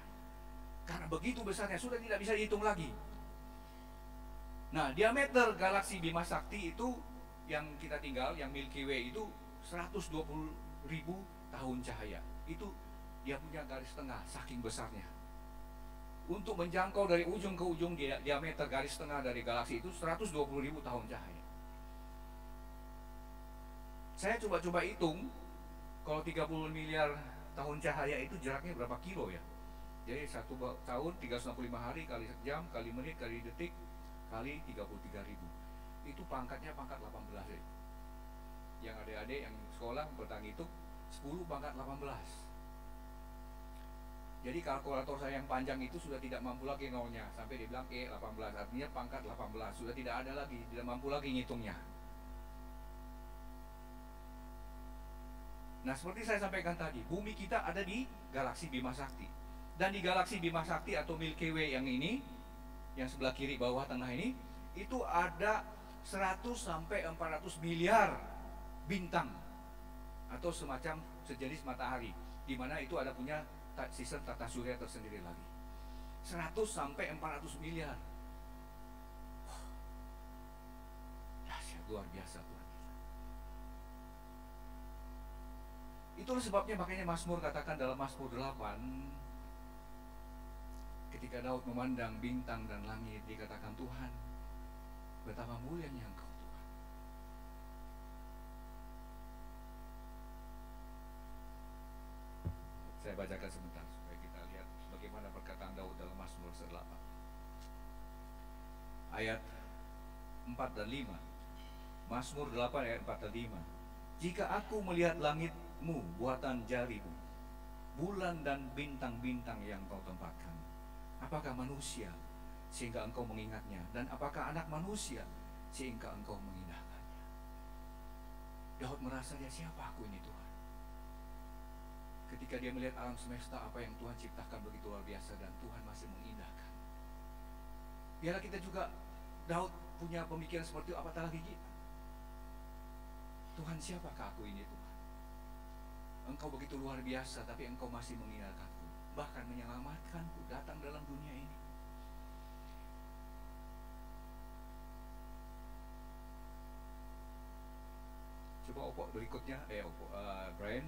Karena begitu besarnya, sudah tidak bisa dihitung lagi. Nah, diameter galaksi Bima Sakti itu yang kita tinggal, yang Milky Way itu 120.000 tahun cahaya. Itu dia punya garis tengah, saking besarnya. Untuk menjangkau dari ujung ke ujung, diameter garis tengah dari galaksi itu 120.000 tahun cahaya. Saya coba hitung, kalau 30 miliar tahun cahaya itu jaraknya berapa kilo ya? Jadi 1 tahun 365 hari kali jam kali menit kali detik kali 33.000. Itu pangkatnya pangkat 18 ya. Yang adik-adik yang sekolah bertang itu 10 pangkat 18. Jadi kalkulator saya yang panjang itu sudah tidak mampu lagi nolnya, sampai dia bilang 18, artinya pangkat 18, sudah tidak ada lagi, tidak mampu lagi ngitungnya. Nah, seperti saya sampaikan tadi, bumi kita ada di galaksi Bima Sakti. Dan di galaksi Bima Sakti atau Milky Way yang ini, yang sebelah kiri bawah tengah ini, itu ada 100 sampai 400 miliar bintang atau semacam sejenis matahari, di mana itu ada punya sistem tata surya tersendiri lagi. 100 sampai 400 miliar. Dahsyat, luar biasa Tuhan kita. Itulah sebabnya makanya Mazmur katakan dalam Mazmur 8, ketika Daud memandang bintang dan langit, dikatakan Tuhan, betapa mulianya Engkau Tuhan. Saya bacakan sebentar supaya kita lihat bagaimana perkataan Daud dalam Mazmur 8. Ayat 4 dan 5. Mazmur 8 ayat 4 dan 5. Jika aku melihat langitmu, buatan jarimu, bulan dan bintang-bintang yang Engkau tempatkan? Apakah manusia sehingga Engkau mengingatnya? Dan apakah anak manusia sehingga Engkau mengindahkannya? Daud merasa, dia siapa aku ini Tuhan? Ketika dia melihat alam semesta, apa yang Tuhan ciptakan begitu luar biasa, dan Tuhan masih mengindahkan. Biarlah kita juga, Daud punya pemikiran seperti itu, apatah lagi kita. Tuhan, siapakah aku ini Tuhan? Engkau begitu luar biasa, tapi Engkau masih mengindahkanku, bahkan menyelamatkanku datang dalam dunia ini. Coba Opo berikutnya, Brian.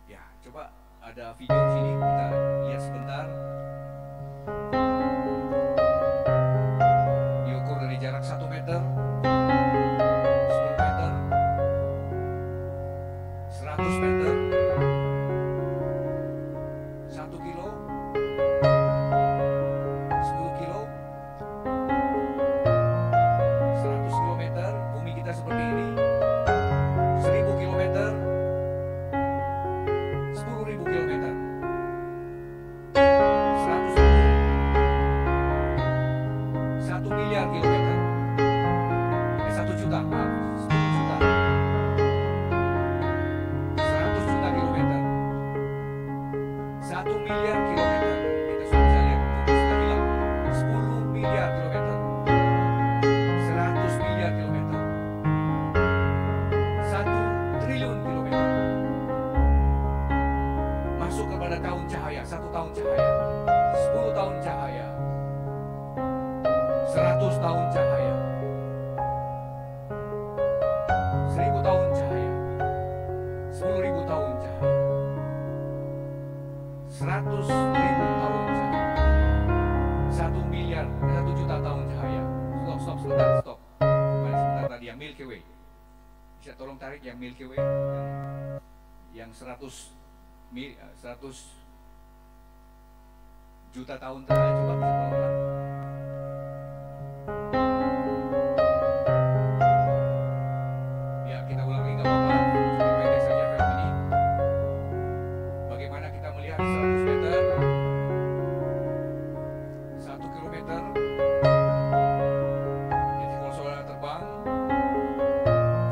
Ya, coba ada video di sini, kita lihat sebentar. Diukur dari jarak 1 meter, 10 meter, 100 meter, 1 kilo, 10 kilo, 100 kilometer. Bumi kita seperti ini. 1000 kilometer, 10.000 kilometer, 100.000, 1 miliar kilometer, 1 juta, maaf, 10 juta, 100 juta kilometer, 1 miliar kilometer. Kita sudah bisa lihat, bumi sudah hilang. 10 miliar kilometer, 100 miliar kilometer, 1 triliun kilometer. Masuk kepada tahun cahaya, 1 tahun cahaya, 10 tahun cahaya, 100 tahun cahaya, 1000 tahun cahaya, 10.000 tahun cahaya, 100.000 tahun cahaya, 1 miliar, 1 juta tahun cahaya. Stop, sebentar, stop. Kembali sebentar tadi yang Milky Way. Bisa tolong tarik yang Milky Way, yang 100 juta tahun cahaya. Coba bisa tolong ulang. Ya, kita ulang lagi, nggak apa-apa. Cuma pendek saja film ini. Bagaimana kita melihat 100 meter, 1 kilometer. Jadi kalau saudara terbang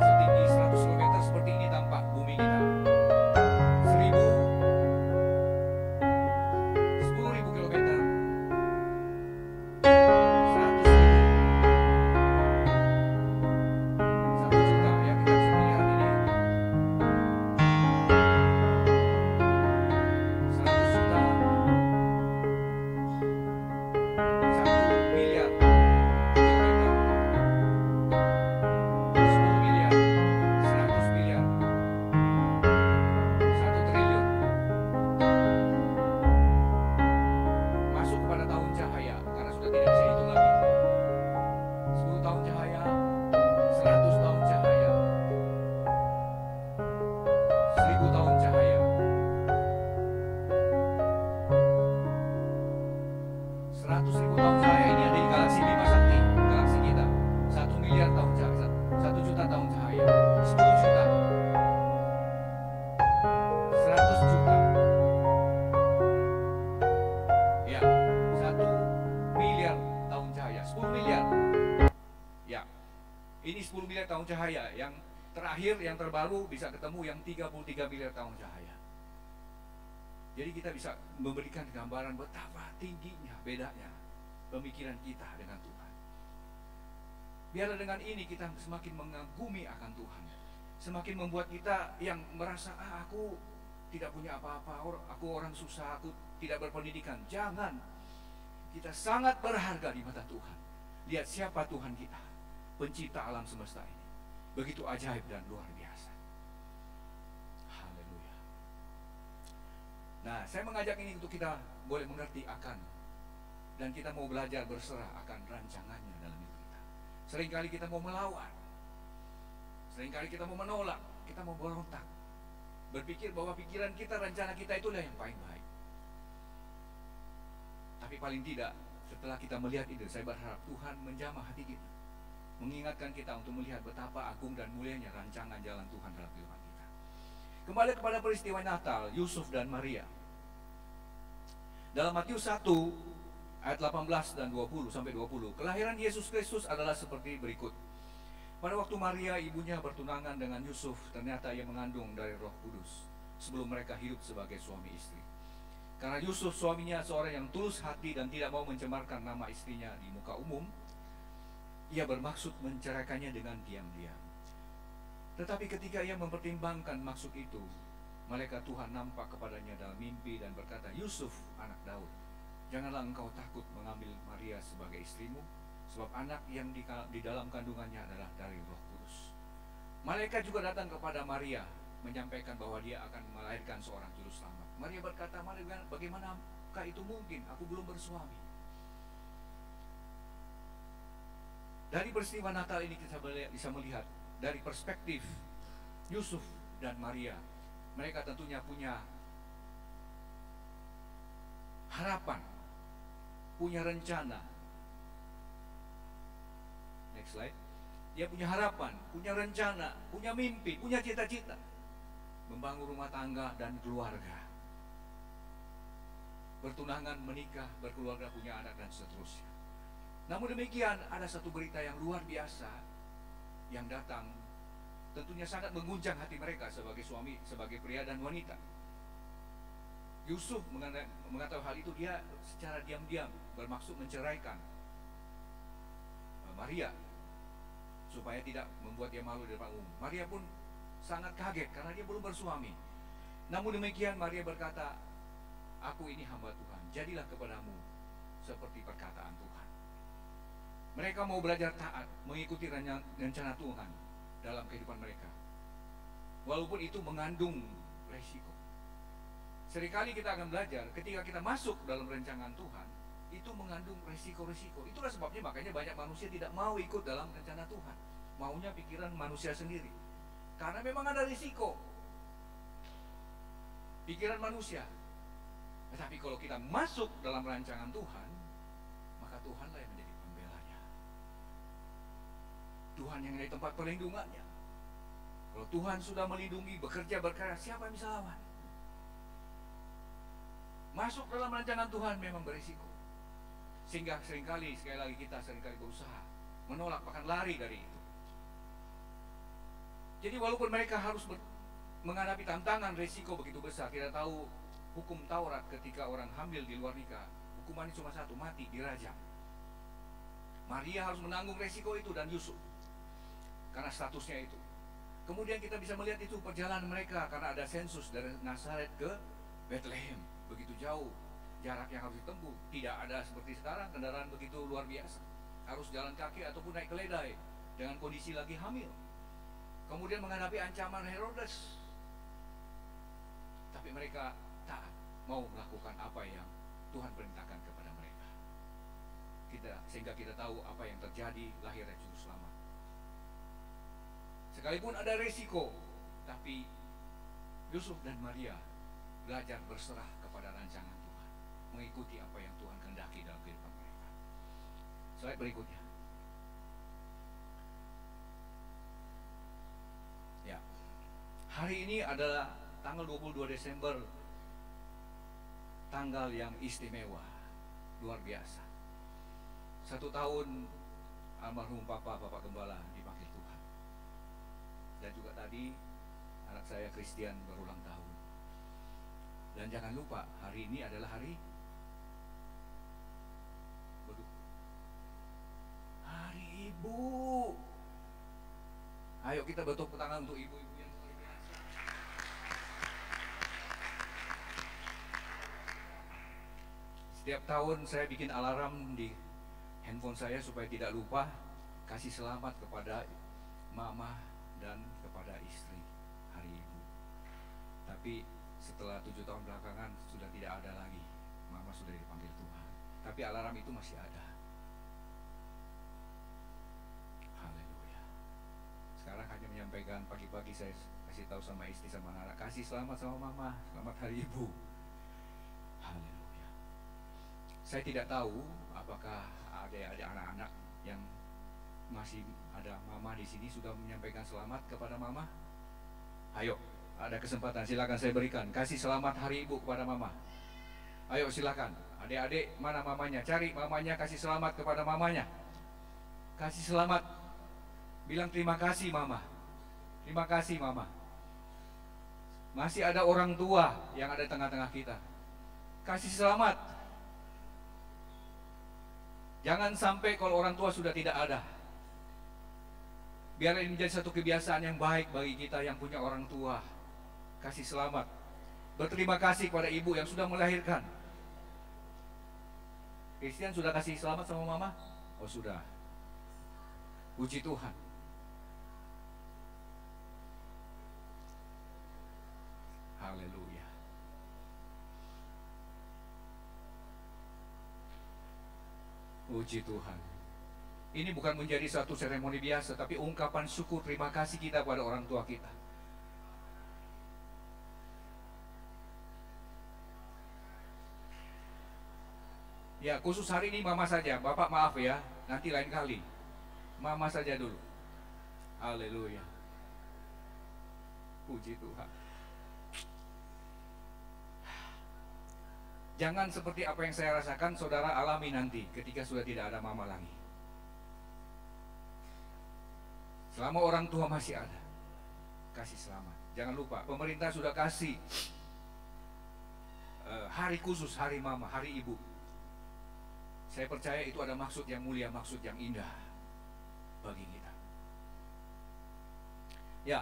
setinggi 100 kilometer, seperti ini tampak bumi kita. 1000, 10.000 kilometer, 100.000, 1 juta. Ya, kita bisa melihat ini 100 juta, 1 miliar kilometer, 10 miliar, 100 miliar, 1 triliun. Masuk kepada tahun cahaya, karena sudah tidak bisa hitung lagi. 10 tahun cahaya, 100 tahun cahaya, 1000 tahun cahaya, 100.000 tahun cahaya. Ini ada di galaksi Bima Sakti, galaksi kita. 1 miliar tahun cahaya, 1 juta tahun cahaya, 10 juta, 100 juta. Ya, 1 miliar tahun cahaya, 10 miliar. Ya, ini 10 miliar tahun cahaya. Yang terakhir, yang terbaru bisa ketemu yang 33 miliar tahun cahaya. Jadi kita bisa memberikan gambaran betapa tingginya bedanya pemikiran kita dengan Tuhan. Biarlah dengan ini kita semakin mengagumi akan Tuhan. Semakin membuat kita yang merasa, aku tidak punya apa-apa, aku orang susah, aku tidak berpendidikan. Jangan. Kita sangat berharga di mata Tuhan. Lihat siapa Tuhan kita, pencipta alam semesta ini. Begitu ajaib dan luar biasa. Haleluya. Nah, saya mengajak ini untuk kita boleh mengerti akan, dan kita mau belajar berserah akan rancangannya dalam hidup kita. Seringkali kita mau melawan, seringkali kita mau menolak, kita mau berontak, berpikir bahwa pikiran kita, rencana kita itulah yang paling baik. Tapi paling tidak, setelah kita melihat itu, saya berharap Tuhan menjamah hati kita, mengingatkan kita untuk melihat betapa agung dan mulianya rancangan jalan Tuhan dalam kehidupan kita. Kembali kepada peristiwa Natal, Yusuf dan Maria. Dalam Matius 1 ayat 18 dan 20 sampai 20, kelahiran Yesus Kristus adalah seperti berikut. Pada waktu Maria ibunya bertunangan dengan Yusuf, ternyata ia mengandung dari Roh Kudus sebelum mereka hidup sebagai suami istri. Karena Yusuf suaminya seorang yang tulus hati dan tidak mau mencemarkan nama istrinya di muka umum, ia bermaksud menceraikannya dengan diam-diam. Tetapi ketika ia mempertimbangkan maksud itu, malaikat Tuhan nampak kepadanya dalam mimpi dan berkata, Yusuf, anak Daud, janganlah engkau takut mengambil Maria sebagai istrimu, sebab anak yang di dalam kandungannya adalah dari Roh Kudus. Malaikat juga datang kepada Maria, menyampaikan bahwa dia akan melahirkan seorang juru selamat. Maria berkata, bagaimanakah itu mungkin? Aku belum bersuami. Dari peristiwa Natal ini kita bisa melihat dari perspektif Yusuf dan Maria. Mereka tentunya punya harapan, punya rencana. Next slide. Dia punya harapan, punya rencana, punya mimpi, punya cita-cita. Membangun rumah tangga dan keluarga. Bertunangan, menikah, berkeluarga, punya anak, dan seterusnya. Namun demikian, ada satu berita yang luar biasa yang datang, tentunya sangat mengguncang hati mereka sebagai suami, sebagai pria dan wanita. Yusuf mengetahui hal itu, dia secara diam-diam bermaksud menceraikan Maria supaya tidak membuat dia malu di depan umum. Maria pun sangat kaget karena dia belum bersuami. Namun demikian Maria berkata, aku ini hamba Tuhan, jadilah kepadamu seperti perkataan Tuhan. Mereka mau belajar taat, mengikuti rencana Tuhan dalam kehidupan mereka, walaupun itu mengandung resiko. Seringkali kita akan belajar ketika kita masuk dalam rancangan Tuhan, itu mengandung resiko-resiko. Itulah sebabnya makanya banyak manusia tidak mau ikut dalam rencana Tuhan, maunya pikiran manusia sendiri, karena memang ada risiko pikiran manusia. Tetapi kalau kita masuk dalam rancangan Tuhan, maka Tuhanlah yang menjadi pembelanya, Tuhan yang menjadi tempat perlindungannya. Kalau Tuhan sudah melindungi, bekerja, berkarya, siapa yang bisa lawan? Masuk dalam rancangan Tuhan memang berisiko, sehingga seringkali, sekali lagi kita seringkali berusaha menolak, bahkan lari dari itu. Jadi walaupun mereka harus menghadapi tantangan resiko begitu besar, kita tahu hukum Taurat ketika orang hamil di luar nikah, hukumannya cuma satu, mati, dirajam. Maria harus menanggung resiko itu dan Yusuf karena statusnya itu. Kemudian kita bisa melihat itu perjalanan mereka, karena ada sensus dari Nazaret ke Bethlehem, begitu jauh jarak yang harus ditempuh. Tidak ada seperti sekarang kendaraan begitu luar biasa, harus jalan kaki ataupun naik keledai dengan kondisi lagi hamil. Kemudian menghadapi ancaman Herodes, tapi mereka taat, mau melakukan apa yang Tuhan perintahkan kepada mereka. Sehingga kita tahu apa yang terjadi, lahirnya Juru Selamat. Sekalipun ada resiko, tapi Yusuf dan Maria belajar berserah kepada rancangan Tuhan, mengikuti apa yang Tuhan kehendaki dalam kehidupan mereka. Slide berikutnya. Ya, hari ini adalah tanggal 22 Desember, tanggal yang istimewa, luar biasa. 1 tahun almarhum Bapak Gembala dipanggil Tuhan. Dan juga tadi anak saya Christian berulang tahun. Dan jangan lupa, hari ini adalah hari Ibu. Ayo kita bertepuk tangan untuk ibu-ibu yang luar biasa. Setiap tahun saya bikin alarm di handphone saya supaya tidak lupa kasih selamat kepada mama dan kepada istri hari ibu. Tapi setelah 7 tahun belakangan sudah tidak ada lagi. Mama sudah dipanggil Tuhan, tapi alarm itu masih ada. Haleluya. Sekarang hanya menyampaikan pagi-pagi saya kasih tahu sama istri sama anak, kasih selamat sama mama, selamat hari ibu. Haleluya. Saya tidak tahu apakah ada anak-anak yang masih ada mama di sini sudah menyampaikan selamat kepada mama. Ayo, Ada kesempatan, silakan saya berikan. Kasih selamat Hari Ibu kepada Mama. Ayo silakan. Adik-adik, mana mamanya? Cari mamanya, kasih selamat kepada mamanya. Kasih selamat. Bilang terima kasih Mama. Terima kasih Mama. Masih ada orang tua yang ada di tengah-tengah kita. Kasih selamat. Jangan sampai kalau orang tua sudah tidak ada. Biar ini menjadi satu kebiasaan yang baik bagi kita yang punya orang tua. Kasih selamat. Berterima kasih kepada ibu yang sudah melahirkan. Christian sudah kasih selamat sama mama? Oh sudah. Puji Tuhan. Haleluya. Puji Tuhan. Ini bukan menjadi satu seremoni biasa, tapi ungkapan syukur terima kasih kita pada orang tua kita. Ya, khusus hari ini mama saja. Bapak maaf ya, nanti lain kali. Mama saja dulu. Haleluya. Puji Tuhan. Jangan seperti apa yang saya rasakan saudara alami nanti ketika sudah tidak ada mama lagi. Selama orang tua masih ada, kasih selamat. Jangan lupa, pemerintah sudah kasih hari khusus, hari mama, hari ibu. Saya percaya itu ada maksud yang mulia, maksud yang indah bagi kita. Ya,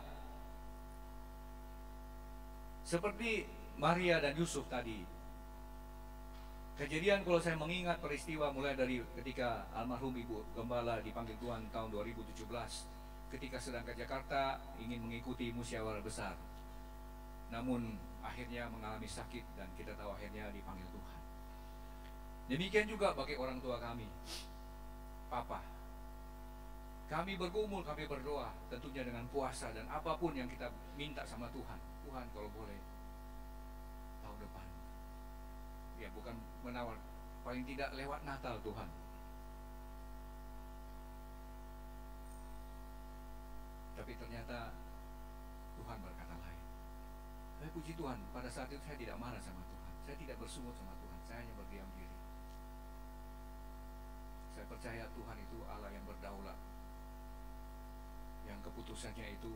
seperti Maria dan Yusuf tadi, kejadian kalau saya mengingat peristiwa mulai dari ketika almarhum Ibu Gembala dipanggil Tuhan tahun 2017, ketika sedang ke Jakarta ingin mengikuti musyawarah besar, namun akhirnya mengalami sakit dan kita tahu akhirnya dipanggil Tuhan. Demikian juga bagi orang tua kami, Papa. Kami bergumul, kami berdoa, tentunya dengan puasa dan apapun yang kita minta sama Tuhan. Tuhan kalau boleh tahun depan, ya bukan menawar, paling tidak lewat Natal Tuhan. Tapi ternyata Tuhan berkata lain. Saya puji Tuhan, pada saat itu saya tidak marah sama Tuhan. Saya tidak bersungut sama Tuhan, saya hanya berdiam diri. Saya percaya Tuhan itu Allah yang berdaulat, yang keputusannya itu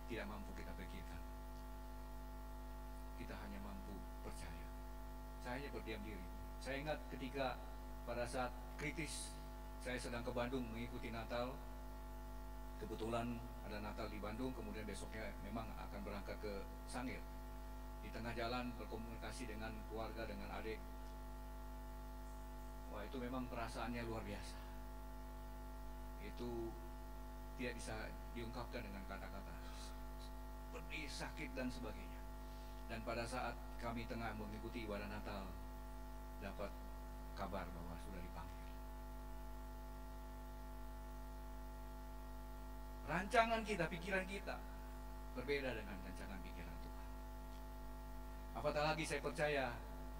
tidak mampu kita pikirkan. Kita hanya mampu percaya. Saya hanya berdiam diri. Saya ingat ketika pada saat kritis, saya sedang ke Bandung mengikuti Natal. Kebetulan ada Natal di Bandung, kemudian besoknya memang akan berangkat ke Sangir. Di tengah jalan berkomunikasi dengan keluarga, dengan adik. Wah, itu memang perasaannya luar biasa. Itu tidak bisa diungkapkan dengan kata-kata. Pedih, sakit dan sebagainya. Dan pada saat kami tengah mengikuti ibadah Natal, dapat kabar bahwa sudah dipanggil. Rancangan kita, pikiran kita berbeda dengan rancangan pikiran Tuhan. Apatah lagi saya percaya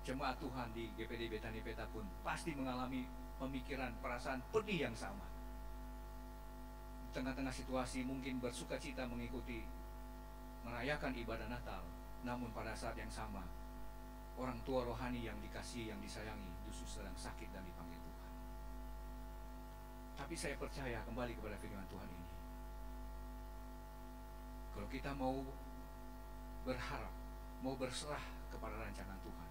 jemaat Tuhan di GPD Betani Peta pun pasti mengalami pemikiran, perasaan pedih yang sama. Di tengah-tengah situasi mungkin bersuka cita mengikuti, merayakan ibadah Natal, namun pada saat yang sama, orang tua rohani yang dikasihi, yang disayangi, justru sedang sakit dan dipanggil Tuhan. Tapi saya percaya kembali kepada firman Tuhan ini. Kalau kita mau berharap, mau berserah kepada rancangan Tuhan,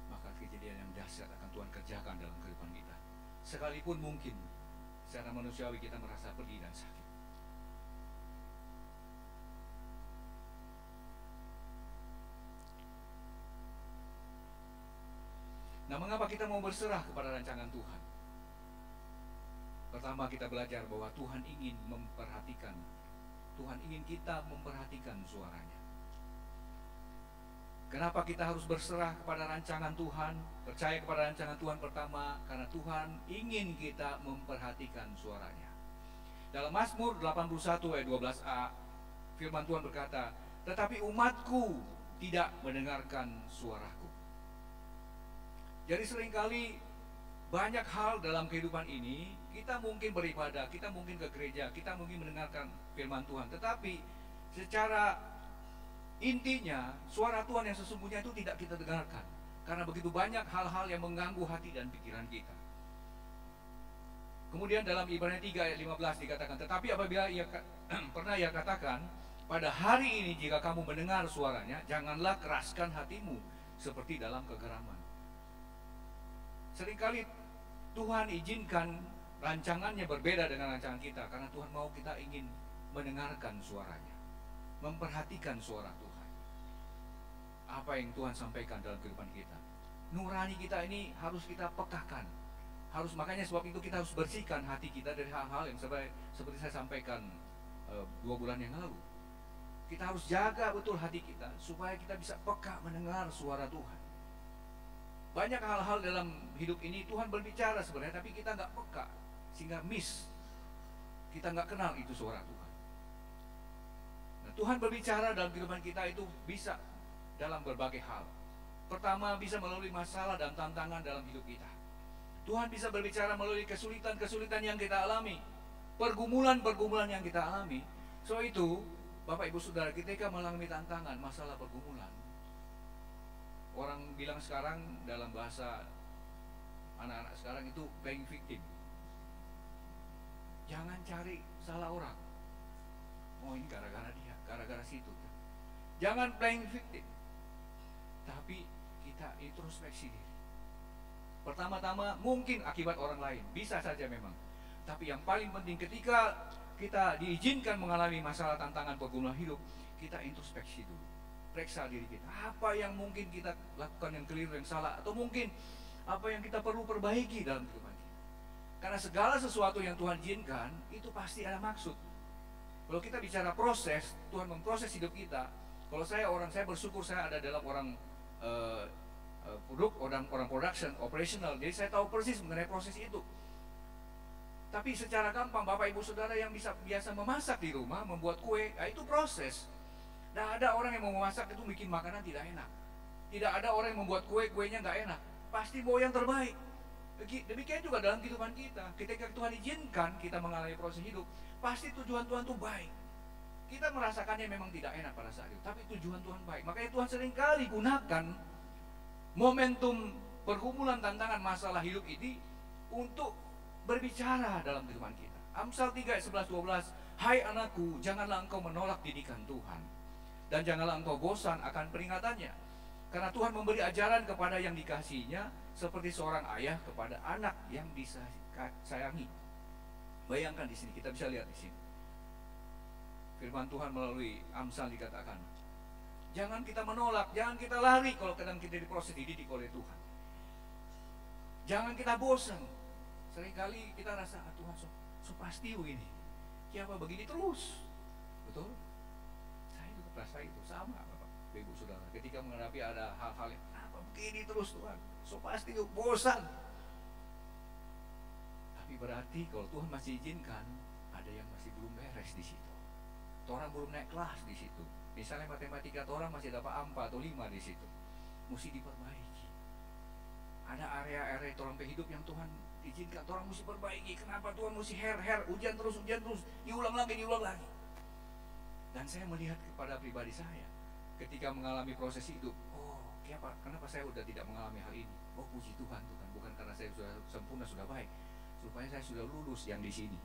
maka kejadian yang dahsyat akan Tuhan kerjakan dalam kehidupan kita. Sekalipun mungkin secara manusiawi kita merasa pedih dan sakit. Nah, mengapa kita mau berserah kepada rancangan Tuhan? Pertama, kita belajar bahwa Tuhan ingin memperhatikan, Tuhan ingin kita memperhatikan suaranya. Kenapa kita harus berserah kepada rancangan Tuhan, percaya kepada rancangan Tuhan? Pertama, karena Tuhan ingin kita memperhatikan suaranya. Dalam Mazmur 81 ayat 12a, firman Tuhan berkata, tetapi umatku tidak mendengarkan suaraku. Jadi seringkali banyak hal dalam kehidupan ini, kita mungkin beribadah, kita mungkin ke gereja, kita mungkin mendengarkan firman Tuhan, tetapi secara Intinya, suara Tuhan yang sesungguhnya itu tidak kita dengarkan. Karena begitu banyak hal-hal yang mengganggu hati dan pikiran kita. Kemudian dalam Ibrani 3 ayat 15 dikatakan, tetapi apabila pernah ia katakan, pada hari ini jika kamu mendengar suaranya, janganlah keraskan hatimu seperti dalam kegeraman. Seringkali Tuhan izinkan rancangannya berbeda dengan rancangan kita, karena Tuhan mau kita ingin mendengarkan suaranya, memperhatikan suara Tuhan. Apa yang Tuhan sampaikan dalam kehidupan kita, nurani kita ini harus kita pekakan. Makanya sebab itu kita harus bersihkan hati kita dari hal-hal yang seperti saya sampaikan 2 bulan yang lalu. Kita harus jaga betul hati kita supaya kita bisa peka mendengar suara Tuhan. Banyak hal-hal dalam hidup ini Tuhan berbicara sebenarnya, tapi kita nggak peka sehingga miss. Kita nggak kenal itu suara Tuhan. Nah, Tuhan berbicara dalam kehidupan kita itu bisa dalam berbagai hal. Pertama, bisa melalui masalah dan tantangan dalam hidup kita. Tuhan bisa berbicara melalui kesulitan-kesulitan yang kita alami, pergumulan-pergumulan yang kita alami. So itu, Bapak Ibu Saudara, ketika mengalami tantangan, masalah pergumulan, orang bilang sekarang dalam bahasa anak-anak sekarang itu playing victim. Jangan cari salah orang. Oh, ini gara-gara dia, gara-gara situ. Jangan playing victim. Tapi kita introspeksi diri. Pertama-tama mungkin akibat orang lain, bisa saja memang. Tapi yang paling penting ketika kita diizinkan mengalami masalah, tantangan, pergumulan hidup, kita introspeksi dulu. Periksa diri kita, apa yang mungkin kita lakukan yang keliru, yang salah, atau mungkin apa yang kita perlu perbaiki dalam kehidupan kita. Karena segala sesuatu yang Tuhan izinkan itu pasti ada maksud. Kalau kita bicara proses, Tuhan memproses hidup kita. Kalau saya bersyukur saya ada dalam orang orang production, operational, jadi saya tahu persis mengenai proses itu. Tapi secara gampang, Bapak Ibu Saudara yang biasa memasak di rumah, membuat kue, nah itu proses. Nah, ada orang yang mau memasak itu bikin makanan tidak enak. Tidak ada orang yang membuat kuenya nggak enak. Pasti mau yang terbaik. Demikian juga dalam kehidupan kita. Ketika Tuhan izinkan kita mengalami proses hidup, pasti tujuan Tuhan itu baik. Kita merasakannya memang tidak enak pada saat itu, tapi tujuan Tuhan baik. Makanya Tuhan seringkali gunakan momentum pergumulan, tantangan, masalah hidup ini untuk berbicara dalam kehidupan kita. Amsal 3 ayat 11-12, hai anakku, janganlah engkau menolak didikan Tuhan, dan janganlah engkau bosan akan peringatannya. Karena Tuhan memberi ajaran kepada yang dikasihinya, seperti seorang ayah kepada anak yang disayangi. Bayangkan di sini, kita bisa lihat di sini. Firman Tuhan melalui Amsal dikatakan, jangan kita menolak, jangan kita lari kalau kadang kita diproses, dididik oleh Tuhan. Jangan kita bosan. Seringkali kita rasa, Tuhan so pasti ini. Siapa begini terus? Betul? Saya juga merasa itu sama, Bapak Ibu Saudara. Ketika menghadapi ada hal-hal yang apa begini terus Tuhan, so pasti bosan. Tapi berarti kalau Tuhan masih izinkan, ada yang masih belum beres di situ. Orang belum naik kelas di situ. Misalnya matematika orang masih dapat 4 atau 5 di situ. Mesti diperbaiki. Ada area-area orang hidup yang Tuhan izinkan orang mesti perbaiki. Kenapa Tuhan mesti ujian terus, diulang lagi. Dan saya melihat kepada pribadi saya ketika mengalami proses hidup, kenapa saya sudah tidak mengalami hal ini? Oh, puji Tuhan, bukan karena saya sudah sempurna, sudah baik, supaya saya sudah lulus yang di sini.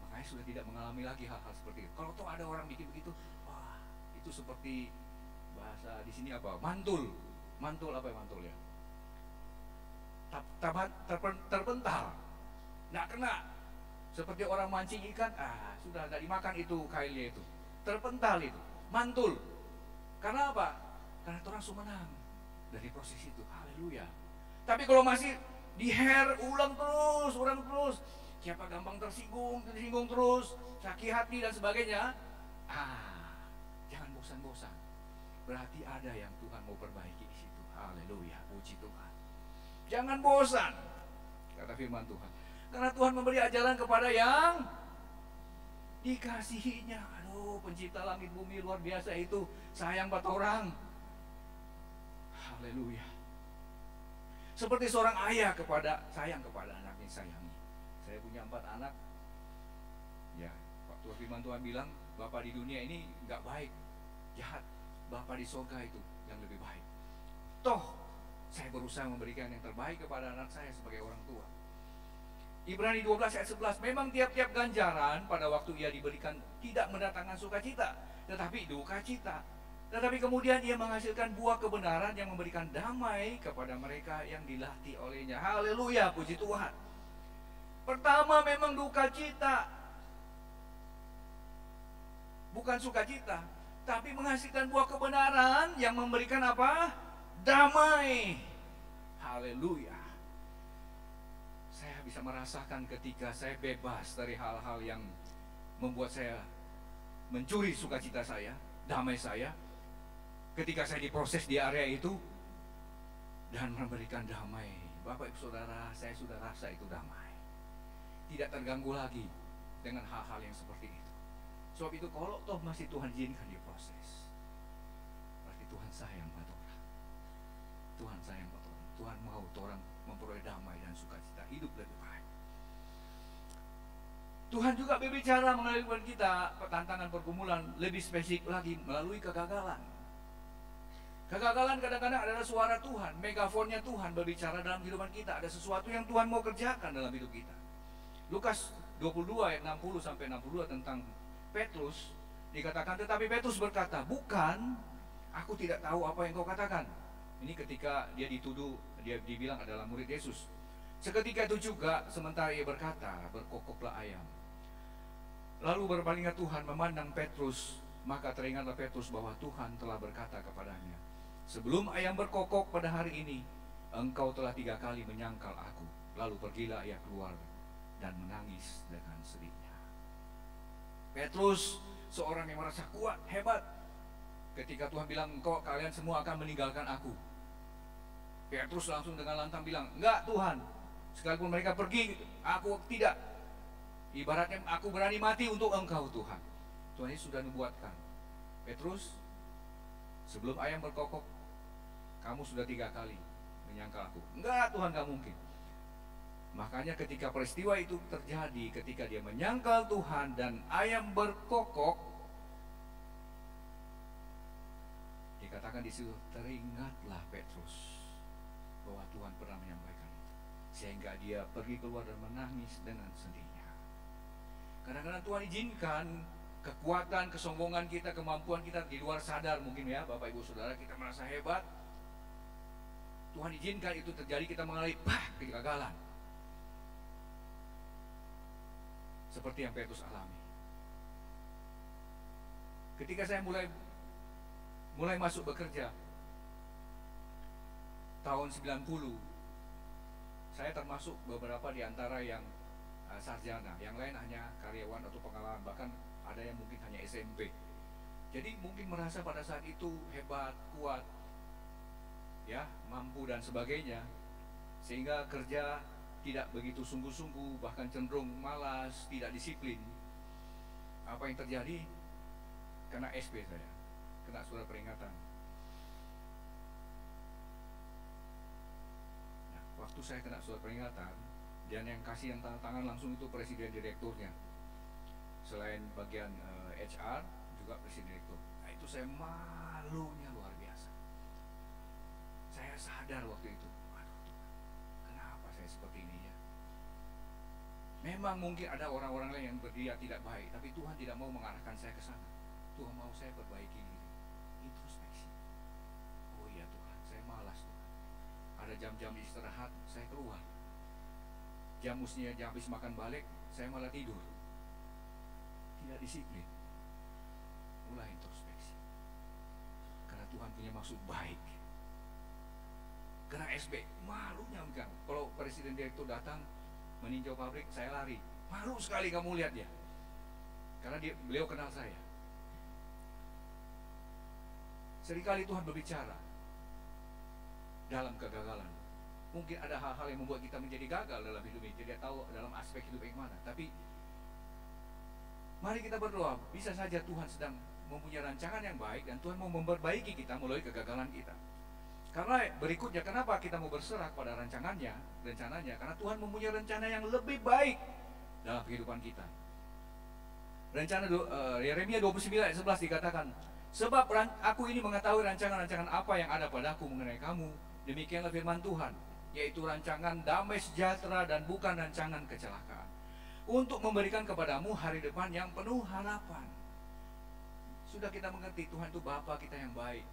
Makanya sudah tidak mengalami lagi hal-hal seperti itu. Kalau ada orang bikin begitu, wah, itu seperti bahasa di sini apa? Mantul apa ya mantul ya? Terpental, nggak kena. Seperti orang mancing ikan, sudah nggak dimakan itu kailnya itu. Terpental itu, mantul. Karena apa? Karena orang menang dari proses itu. Haleluya. Tapi kalau masih ulang terus, siapa gampang tersinggung terus, sakit hati dan sebagainya, jangan bosan-bosan. Berarti ada yang Tuhan mau perbaiki di situ. Haleluya, puji Tuhan. Jangan bosan, kata firman Tuhan. Karena Tuhan memberi ajaran kepada yang dikasihinya. Aduh, pencipta langit bumi luar biasa itu, sayang pada orang. Haleluya. Seperti seorang ayah sayang kepada anaknya sayangi. Saya punya 4 anak. Ya, waktu firman Tuhan bilang, Bapa di dunia ini nggak baik, jahat. Bapa di surga itu yang lebih baik. Toh saya berusaha memberikan yang terbaik kepada anak saya sebagai orang tua. Ibrani 12 ayat 11, memang tiap-tiap ganjaran pada waktu ia diberikan tidak mendatangkan sukacita, tetapi duka cita. Tetapi kemudian ia menghasilkan buah kebenaran yang memberikan damai kepada mereka yang dilatih olehnya. Haleluya, puji Tuhan. Pertama memang duka cita, bukan sukacita, tapi menghasilkan buah kebenaran yang memberikan apa? Damai. Haleluya. Saya bisa merasakan ketika saya bebas dari hal-hal yang membuat saya mencuri sukacita saya, damai saya. Ketika saya diproses di area itu dan memberikan damai, Bapak Ibu Saudara, saya sudah rasa itu damai. Tidak terganggu lagi dengan hal-hal yang seperti itu. Sebab itu kalau toh masih Tuhan izinkan diproses, berarti Tuhan sayang pada orang. Tuhan sayang pada orang. Tuhan mau orang memperoleh damai dan sukacita, hidup lebih baik. Tuhan juga berbicara melalui kita tantangan pergumulan, lebih spesifik lagi melalui kegagalan. Kegagalan kadang-kadang adalah suara Tuhan, megafonnya Tuhan berbicara dalam kehidupan kita. Ada sesuatu yang Tuhan mau kerjakan dalam hidup kita. Lukas 22 ayat 60 sampai 62 tentang Petrus dikatakan, tetapi Petrus berkata, bukan, aku tidak tahu apa yang kau katakan. Ini ketika dia dituduh, dia dibilang adalah murid Yesus. Seketika itu juga, sementara ia berkata, berkokoklah ayam. Lalu berpalinglah Tuhan memandang Petrus, maka teringatlah Petrus bahwa Tuhan telah berkata kepadanya, sebelum ayam berkokok pada hari ini, engkau telah 3 kali menyangkal aku. Lalu pergilah ia keluar dan menangis dengan sedihnya. Petrus seorang yang merasa kuat, hebat. Ketika Tuhan bilang, kalian semua akan meninggalkan aku, Petrus langsung dengan lantang bilang, enggak Tuhan, sekalipun mereka pergi, aku tidak. Ibaratnya aku berani mati untuk engkau Tuhan. Tuhan ini sudah nubuatkan, Petrus, sebelum ayam berkokok, kamu sudah 3 kali menyangkal aku. Enggak Tuhan, gak mungkin. Makanya ketika peristiwa itu terjadi, ketika dia menyangkal Tuhan dan ayam berkokok, dikatakan di situ, teringatlah Petrus bahwa Tuhan pernah menyampaikan itu, sehingga dia pergi keluar dan menangis dengan sedihnya. Kadang-kadang Tuhan izinkan kekuatan, kesombongan kita, kemampuan kita di luar sadar mungkin ya Bapak Ibu Saudara, kita merasa hebat. Tuhan izinkan itu terjadi, kita mengalami kegagalan. Seperti yang Petrus alami. Ketika saya mulai masuk bekerja tahun 90, saya termasuk beberapa di antara yang sarjana, yang lain hanya karyawan atau pengalaman, bahkan ada yang mungkin hanya SMP. Jadi mungkin merasa pada saat itu hebat, kuat, ya, mampu dan sebagainya, sehingga kerja tidak begitu sungguh-sungguh, bahkan cenderung malas, tidak disiplin. Apa yang terjadi? Kena SP saya, kena surat peringatan. Nah, waktu saya kena surat peringatan, dan yang kasih yang tanda tangan langsung itu presiden direkturnya. Selain bagian HR, juga presiden direktur. Nah, itu saya malunya luar biasa. Saya sadar waktu itu, aduh, kenapa saya seperti ini ya? Memang mungkin ada orang-orang lain yang berdiri tidak baik, tapi Tuhan tidak mau mengarahkan saya ke sana. Tuhan mau saya perbaiki diri, introspeksi. Oh iya Tuhan, saya malas Tuhan. Ada jam-jam istirahat, saya keluar. Jam mestinya jam habis makan balik, saya malah tidur. Tidak disiplin. Mulai introspeksi. Karena Tuhan punya maksud baik. Karena SB, malunya enggak. Kalau presiden direktur datang meninjau pabrik, saya lari. Malu sekali kamu lihat dia. Karena beliau kenal saya. Seringkali Tuhan berbicara dalam kegagalan. Mungkin ada hal-hal yang membuat kita menjadi gagal dalam hidup ini, tidak tahu dalam aspek hidup yang mana. Tapi mari kita berdoa, bisa saja Tuhan sedang mempunyai rancangan yang baik dan Tuhan mau memperbaiki kita melalui kegagalan kita. Karena berikutnya, kenapa kita mau berserah pada rencananya? Karena Tuhan mempunyai rencana yang lebih baik dalam kehidupan kita. Yeremia 29 ayat 11 dikatakan, sebab aku ini mengetahui rancangan-rancangan apa yang ada padaku mengenai kamu, demikianlah firman Tuhan, yaitu rancangan damai sejahtera dan bukan rancangan kecelakaan, untuk memberikan kepadamu hari depan yang penuh harapan. Sudah kita mengerti Tuhan itu Bapa kita yang baik.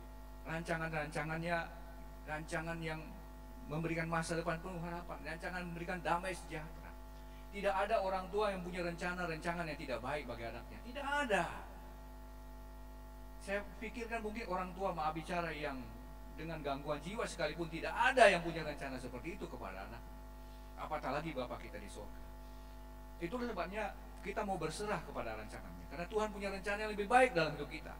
Rancangan-rancangannya rancangan yang memberikan masa depan penuh harapan, rancangan memberikan damai sejahtera. Tidak ada orang tua yang punya rencana-rancangan yang tidak baik bagi anaknya. Tidak ada. Saya pikirkan mungkin orang tua maaf bicara yang dengan gangguan jiwa sekalipun tidak ada yang punya rencana seperti itu kepada anak. Apatah lagi Bapa kita di surga. Itulah sebabnya kita mau berserah kepada rancangannya. Karena Tuhan punya rencana yang lebih baik dalam hidup kita.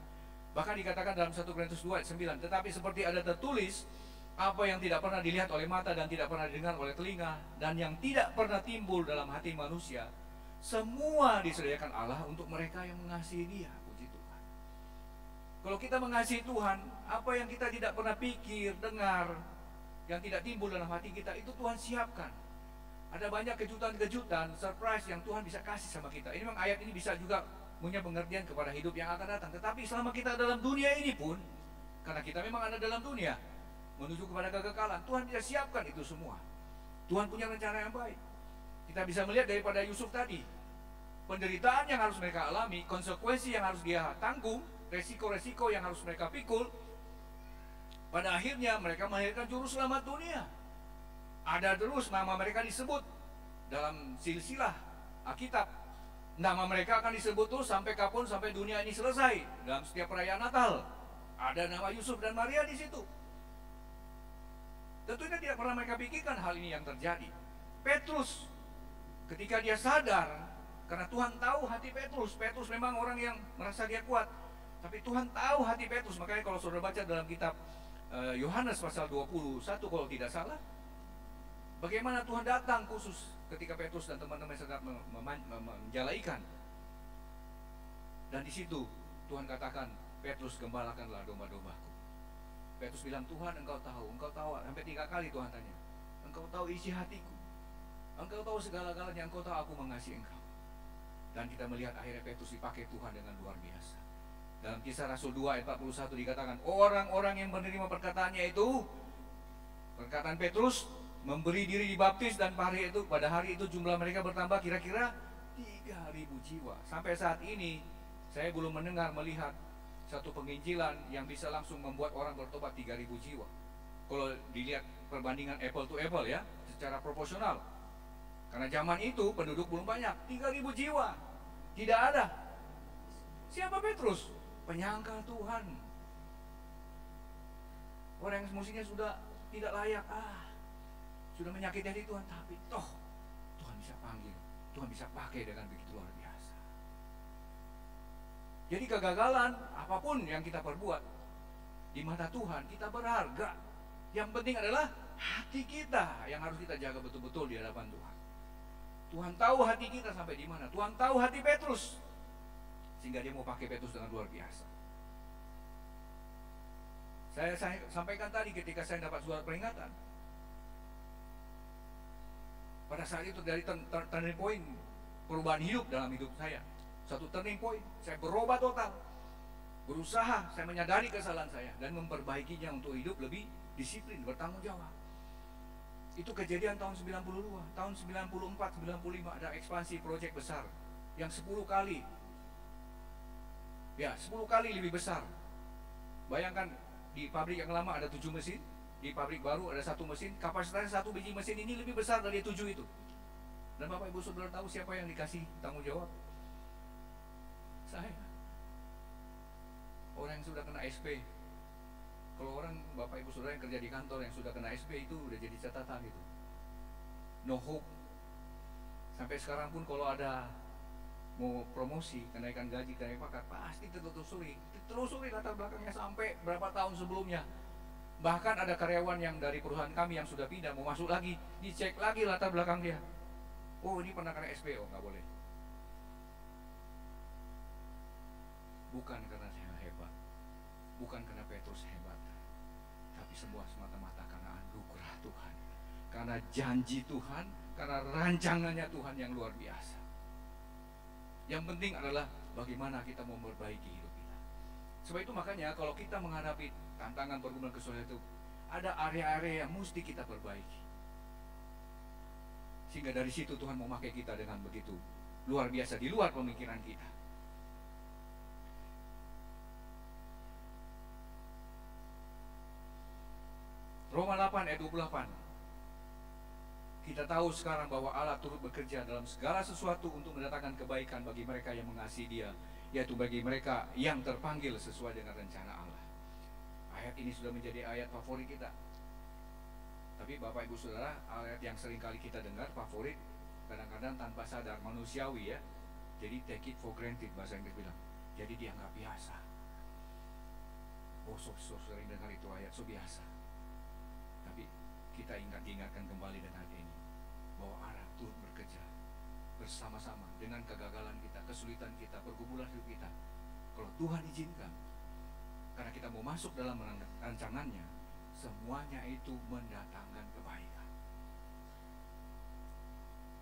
Bahkan dikatakan dalam 1 Korintus 2 ayat 9, tetapi seperti ada tertulis, apa yang tidak pernah dilihat oleh mata dan tidak pernah didengar oleh telinga, dan yang tidak pernah timbul dalam hati manusia, semua disediakan Allah untuk mereka yang mengasihi Dia. Puji Tuhan. Kalau kita mengasihi Tuhan, apa yang kita tidak pernah pikir, dengar, yang tidak timbul dalam hati kita, itu Tuhan siapkan. Ada banyak kejutan-kejutan, surprise yang Tuhan bisa kasih sama kita. Ini memang ayat ini bisa juga punya pengertian kepada hidup yang akan datang. Tetapi selama kita dalam dunia ini pun, karena kita memang ada dalam dunia, menuju kepada kekekalan, Tuhan tidak siapkan itu semua. Tuhan punya rencana yang baik. Kita bisa melihat daripada Yusuf tadi, penderitaan yang harus mereka alami, konsekuensi yang harus dia tanggung, resiko-resiko yang harus mereka pikul. Pada akhirnya mereka melahirkan juru selamat dunia. Ada terus nama mereka disebut dalam silsilah Alkitab. Nama mereka akan disebut terus sampai kapan, sampai dunia ini selesai. Dalam setiap perayaan Natal ada nama Yusuf dan Maria di situ. Tentunya tidak pernah mereka pikirkan hal ini yang terjadi. Petrus, ketika dia sadar, karena Tuhan tahu hati Petrus. Petrus memang orang yang merasa dia kuat, tapi Tuhan tahu hati Petrus. Makanya kalau saudara baca dalam kitab Yohanes pasal 21 kalau tidak salah, bagaimana Tuhan datang khusus ketika Petrus dan teman-teman sedang menjala ikan. Dan di situ Tuhan katakan, Petrus, gembalakanlah domba-dombaku. Petrus bilang, Tuhan engkau tahu, sampai 3 kali Tuhan tanya, engkau tahu isi hatiku, engkau tahu segala-galanya, engkau tahu aku mengasihi engkau. Dan kita melihat akhirnya Petrus dipakai Tuhan dengan luar biasa. Dalam Kisah Rasul 2 ayat 41 dikatakan, orang-orang yang menerima perkataannya itu, perkataan Petrus, memberi diri dibaptis, dan pada hari itu jumlah mereka bertambah kira-kira 3.000 jiwa. Sampai saat ini saya belum melihat satu penginjilan yang bisa langsung membuat orang bertobat 3.000 jiwa. Kalau dilihat perbandingan apple to apple ya, secara proporsional. Karena zaman itu penduduk belum banyak, 3.000 jiwa. Tidak ada. Siapa Petrus? Penyangkal Tuhan. Orang yang semestinya sudah tidak layak, sudah menyakiti hati Tuhan, tapi toh Tuhan bisa panggil, Tuhan bisa pakai dengan begitu luar biasa. Jadi kegagalan apapun yang kita perbuat di mata Tuhan, kita berharga. Yang penting adalah hati kita yang harus kita jaga betul-betul di hadapan Tuhan. Tuhan tahu hati kita sampai di mana. Tuhan tahu hati Petrus, sehingga dia mau pakai Petrus dengan luar biasa. Saya sampaikan tadi ketika saya dapat surat peringatan. Pada saat itu dari turning point perubahan hidup dalam hidup saya. Satu turning point, saya berubah total. Berusaha, saya menyadari kesalahan saya dan memperbaikinya untuk hidup lebih disiplin, bertanggung jawab. Itu kejadian tahun 92, tahun 94, 95 ada ekspansi proyek besar yang 10 kali. Ya, 10 kali lebih besar. Bayangkan di pabrik yang lama ada 7 mesin, di pabrik baru ada 1 mesin, kapasitasnya 1 biji mesin ini lebih besar dari 7 itu. Dan Bapak Ibu Saudara tahu siapa yang dikasih tanggung jawab? Saya. Orang yang sudah kena SP. Kalau orang Bapak Ibu Saudara yang kerja di kantor yang sudah kena SP itu udah jadi catatan itu. No hope. Sampai sekarang pun kalau ada mau promosi, kenaikan gaji, kenaikan pangkat, pasti ditelusuri latar belakangnya sampai berapa tahun sebelumnya. Bahkan ada karyawan yang dari perusahaan kami yang sudah pindah mau masuk lagi, dicek lagi latar belakang dia. Oh, ini pernah kena SP, oh nggak boleh. Bukan karena saya hebat, bukan karena Petrus hebat, tapi semua semata-mata karena anugerah Tuhan, karena janji Tuhan, karena rancangannya Tuhan yang luar biasa. Yang penting adalah bagaimana kita mau memperbaiki hidup kita. Sebab itu makanya kalau kita menghadapi tantangan pergumulan kesulitan itu, ada area-area yang mesti kita perbaiki. Sehingga dari situ Tuhan mau pakai kita dengan begitu luar biasa, di luar pemikiran kita. Roma 8 ayat 28. Kita tahu sekarang bahwa Allah turut bekerja dalam segala sesuatu untuk mendatangkan kebaikan bagi mereka yang mengasihi Dia, yaitu bagi mereka yang terpanggil sesuai dengan rencana Allah. Ayat ini sudah menjadi ayat favorit kita. Tapi Bapak Ibu Saudara, ayat yang sering kali kita dengar favorit, kadang-kadang tanpa sadar, manusiawi ya. Jadi take it for granted, bahasa Inggris bilang. Jadi dianggap biasa. Oh, so sering dengar itu ayat, so biasa. Tapi kita diingatkan kembali dengan ayat ini, bahwa Allah turut bekerja bersama-sama dengan kegagalan kita, kesulitan kita, pergumulan hidup kita. Kalau Tuhan izinkan, karena kita mau masuk dalam rancangannya, semuanya itu mendatangkan kebaikan.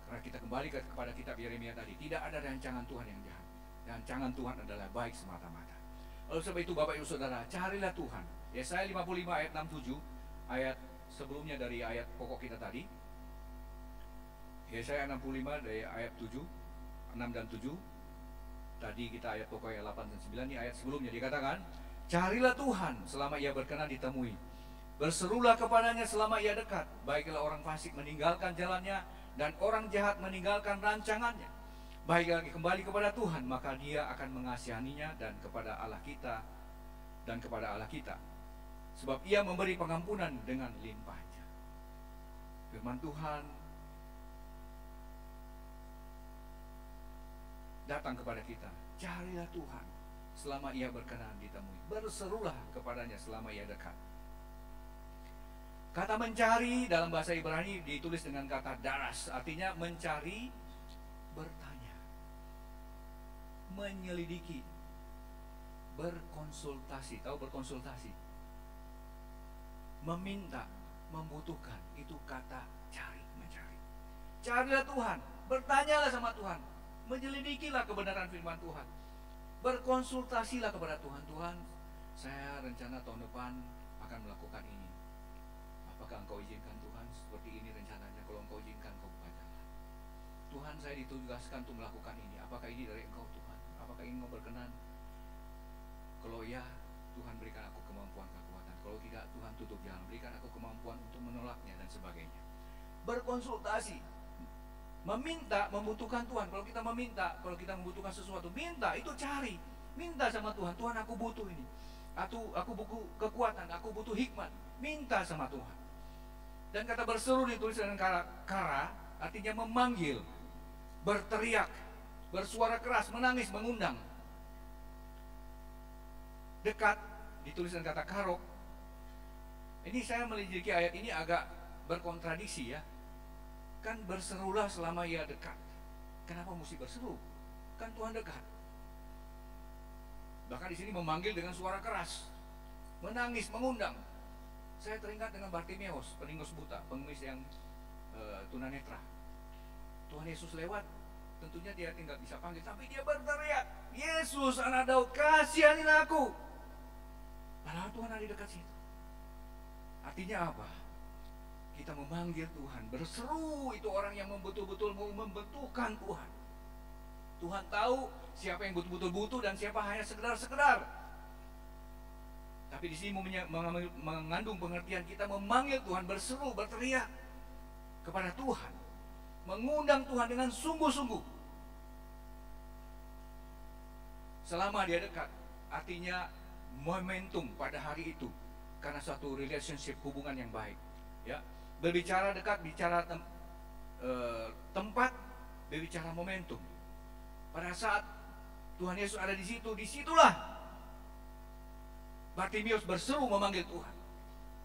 Karena kita kembali kepada kitab Yeremia tadi, tidak ada rancangan Tuhan yang jahat. Rancangan Tuhan adalah baik semata-mata. Oleh sebab itu Bapak Ibu Saudara, carilah Tuhan. Yesaya 55 ayat 6-7, ayat sebelumnya dari ayat pokok kita tadi. Yesaya 65 dari ayat 7, 6 dan 7. Tadi kita ayat pokok ayat 8 dan 9, ini ayat sebelumnya dikatakan, carilah Tuhan selama Ia berkenan ditemui. Berserulah kepadanya selama Ia dekat. Baiklah orang fasik meninggalkan jalannya, dan orang jahat meninggalkan rancangannya. Baik lagi kembali kepada Tuhan, maka Dia akan mengasihaninya, dan kepada Allah kita, dan kepada Allah kita. Sebab Ia memberi pengampunan dengan limpahnya. Firman Tuhan datang kepada kita. Carilah Tuhan selama Ia berkenan ditemui. Berserulah kepadanya selama Ia dekat. Kata mencari dalam bahasa Ibrani ditulis dengan kata daras, artinya mencari, bertanya, menyelidiki, berkonsultasi. Tahu berkonsultasi? Meminta, membutuhkan, itu kata cari, mencari. Carilah Tuhan, bertanyalah sama Tuhan, menyelidikilah kebenaran firman Tuhan, berkonsultasilah kepada Tuhan. Tuhan, saya rencana tahun depan akan melakukan ini. Apakah Engkau izinkan Tuhan seperti ini rencananya? Kalau Engkau izinkan, Engkau bukakanlah. Tuhan, saya ditugaskan untuk melakukan ini. Apakah ini dari Engkau Tuhan? Apakah ini Engkau berkenan? Kalau ya, Tuhan berikan aku kemampuan kekuatan. Kalau tidak, Tuhan tutup jalan. Berikan aku kemampuan untuk menolaknya dan sebagainya. Berkonsultasi, meminta, membutuhkan Tuhan. Kalau kita meminta, kalau kita membutuhkan sesuatu, minta, itu cari. Minta sama Tuhan, Tuhan aku butuh ini. Aku butuh kekuatan, aku butuh hikmat. Minta sama Tuhan. Dan kata berseru ditulis dengan kara, artinya memanggil, berteriak, bersuara keras, menangis, mengundang. Dekat ditulis dengan kata karok. Ini saya melidiki ayat ini agak berkontradiksi ya. Kan berserulah selama Ia dekat. Kenapa mesti berseru? Kan Tuhan dekat. Bahkan di sini memanggil dengan suara keras, menangis, mengundang. Saya teringat dengan Bartimeus, peninggus buta, pengemis yang tunanetra. Tuhan Yesus lewat, tentunya dia tidak bisa panggil, tapi dia berteriak, Yesus anak Daud, kasihanilah aku. Padahal Tuhan ada di dekat situ. Artinya apa? Kita memanggil Tuhan, berseru, itu orang yang betul-betul mau membutuhkan Tuhan. Tuhan tahu siapa yang betul-betul butuh dan siapa hanya sekedar-sekedar. Tapi di sini mengandung pengertian kita memanggil Tuhan, berseru, berteriak kepada Tuhan, mengundang Tuhan dengan sungguh-sungguh. Selama Dia dekat, artinya momentum pada hari itu, karena suatu relationship, hubungan yang baik. Ya, berbicara dekat, bicara tempat, berbicara momentum. Pada saat Tuhan Yesus ada di situ, disitulah Bartimeus berseru memanggil Tuhan.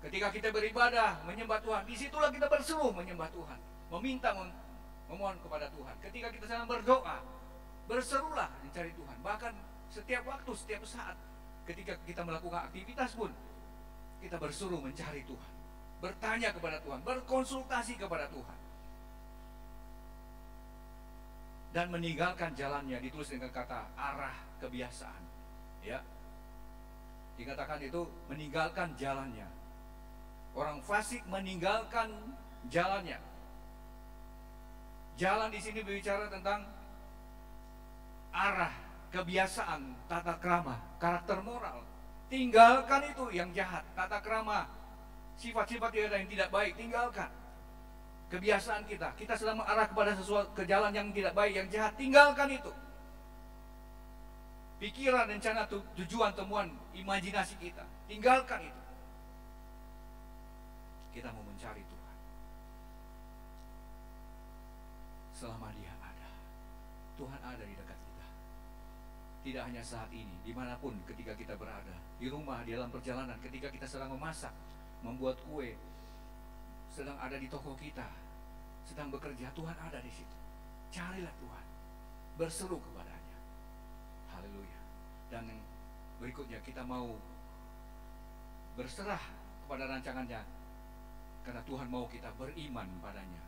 Ketika kita beribadah, menyembah Tuhan, disitulah kita berseru menyembah Tuhan, meminta, memohon kepada Tuhan. Ketika kita sedang berdoa, berserulah mencari Tuhan. Bahkan setiap waktu, setiap saat, ketika kita melakukan aktivitas pun, kita berseru mencari Tuhan, bertanya kepada Tuhan, berkonsultasi kepada Tuhan. dan meninggalkan jalannya, ditulis dengan kata arah kebiasaan. Ya, dikatakan itu meninggalkan jalannya. Orang fasik meninggalkan jalannya. Jalan di sini berbicara tentang arah, kebiasaan, tata krama, karakter moral. Tinggalkan itu yang jahat, tata krama, sifat-sifat yang tidak baik, tinggalkan. Kebiasaan kita sedang mengarah kepada sesuatu ke jalan yang tidak baik, yang jahat, tinggalkan itu. Pikiran, rencana, tujuan, temuan, imajinasi kita, tinggalkan itu. Kita mau mencari Tuhan. Selama Dia ada, Tuhan ada di dekat kita. Tidak hanya saat ini, dimanapun ketika kita berada, di rumah, di dalam perjalanan, ketika kita sedang memasak, membuat kue, sedang ada di toko kita, sedang bekerja, Tuhan ada di situ. Carilah Tuhan, berseru kepadanya. Haleluya. Dan yang berikutnya, kita mau berserah kepada rancangannya, karena Tuhan mau kita beriman padanya.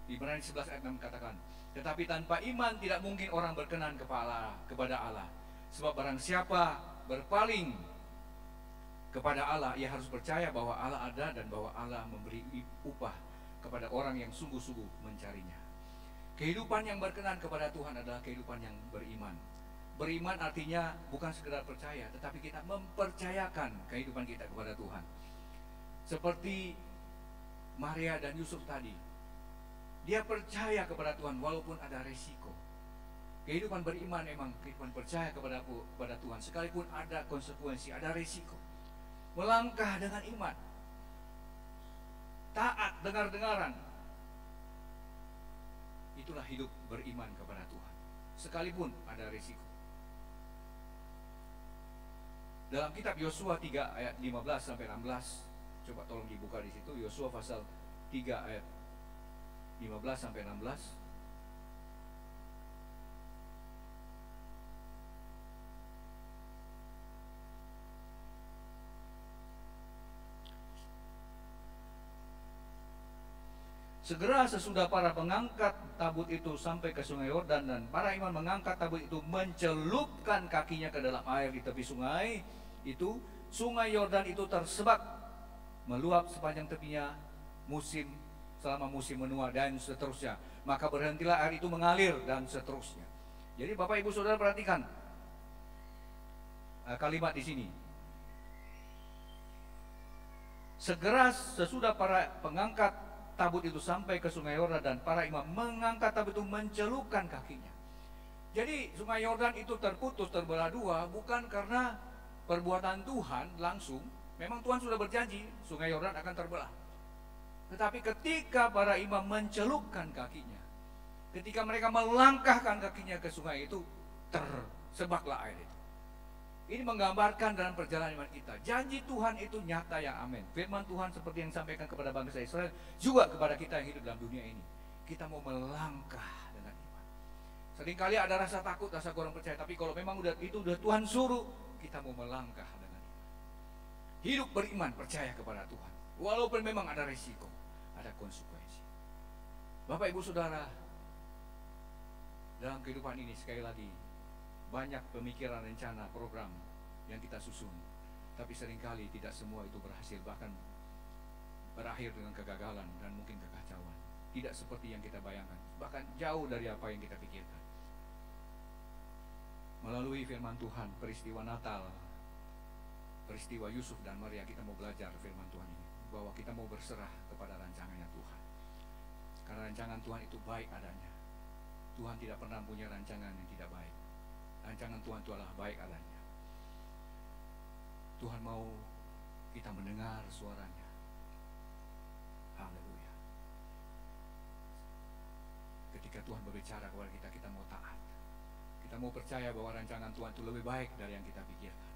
Ibrani 11 ayat 6 katakan, tetapi tanpa iman tidak mungkin orang berkenan kepada Allah. Sebab barang siapa berpaling kepada Allah, ia harus percaya bahwa Allah ada dan bahwa Allah memberi upah kepada orang yang sungguh-sungguh mencarinya. Kehidupan yang berkenan kepada Tuhan adalah kehidupan yang beriman. Beriman artinya bukan sekedar percaya, tetapi kita mempercayakan kehidupan kita kepada Tuhan. Seperti Maria dan Yusuf tadi, dia percaya kepada Tuhan walaupun ada resiko. Kehidupan beriman memang kehidupan percaya kepada Tuhan, sekalipun ada konsekuensi, ada resiko. Melangkah dengan iman, taat, dengar-dengaran. Itulah hidup beriman kepada Tuhan, sekalipun ada resiko. Dalam kitab Yosua 3 ayat 15 sampai 16, coba tolong dibuka di situ, Yosua pasal 3 ayat 15 sampai 16. Segera sesudah para pengangkat tabut itu sampai ke sungai Yordan, dan para imam mengangkat tabut itu mencelupkan kakinya ke dalam air di tepi sungai itu, sungai Yordan itu tersebak meluap sepanjang tepinya selama musim menua dan seterusnya. Maka berhentilah air itu mengalir dan seterusnya. Jadi Bapak Ibu Saudara perhatikan kalimat di sini. Segera sesudah para pengangkat tabut itu sampai ke sungai Yordan, dan para imam mengangkat tabut itu mencelupkan kakinya. Jadi sungai Yordan itu terputus, terbelah dua, bukan karena perbuatan Tuhan langsung. Memang Tuhan sudah berjanji sungai Yordan akan terbelah. Tetapi ketika para imam mencelupkan kakinya, ketika mereka melangkahkan kakinya ke sungai itu, tersebaklah air itu. Ini menggambarkan dalam perjalanan iman kita. Janji Tuhan itu nyata, yang amin. Firman Tuhan seperti yang disampaikan kepada bangsa Israel, juga kepada kita yang hidup dalam dunia ini. Kita mau melangkah dengan iman. Seringkali ada rasa takut, rasa kurang percaya. Tapi kalau memang itu udah Tuhan suruh, kita mau melangkah dengan iman. Hidup beriman, percaya kepada Tuhan. Walaupun memang ada resiko, ada konsekuensi. Bapak Ibu Saudara, dalam kehidupan ini sekali lagi, banyak pemikiran, rencana, program yang kita susun, tapi seringkali tidak semua itu berhasil, bahkan berakhir dengan kegagalan dan mungkin kekacauan. Tidak seperti yang kita bayangkan, bahkan jauh dari apa yang kita pikirkan. Melalui firman Tuhan, peristiwa Natal, peristiwa Yusuf dan Maria, kita mau belajar firman Tuhan ini, bahwa kita mau berserah kepada rancangannya Tuhan. Karena rancangan Tuhan itu baik adanya. Tuhan tidak pernah punya rancangan yang tidak baik. Rancangan Tuhan itu adalah baik adanya. Tuhan mau kita mendengar suaranya. Haleluya. Ketika Tuhan berbicara kepada kita, kita mau taat. Kita mau percaya bahwa rancangan Tuhan itu lebih baik dari yang kita pikirkan.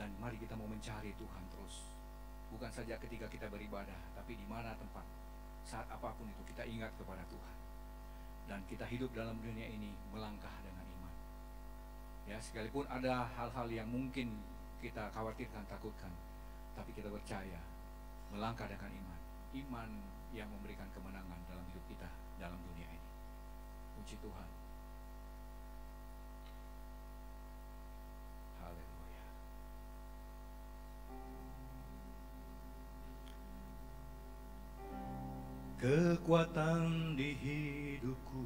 Dan mari kita mau mencari Tuhan terus. Bukan saja ketika kita beribadah, tapi di mana tempat, saat apapun itu kita ingat kepada Tuhan. Dan kita hidup dalam dunia ini melangkah dengan iman. Ya, sekalipun ada hal-hal yang mungkin kita khawatirkan, takutkan, tapi kita percaya, melangkah dengan iman. iman yang memberikan kemenangan dalam hidup kita dalam dunia ini. Puji Tuhan. Haleluya. Kekuatan di hidupku,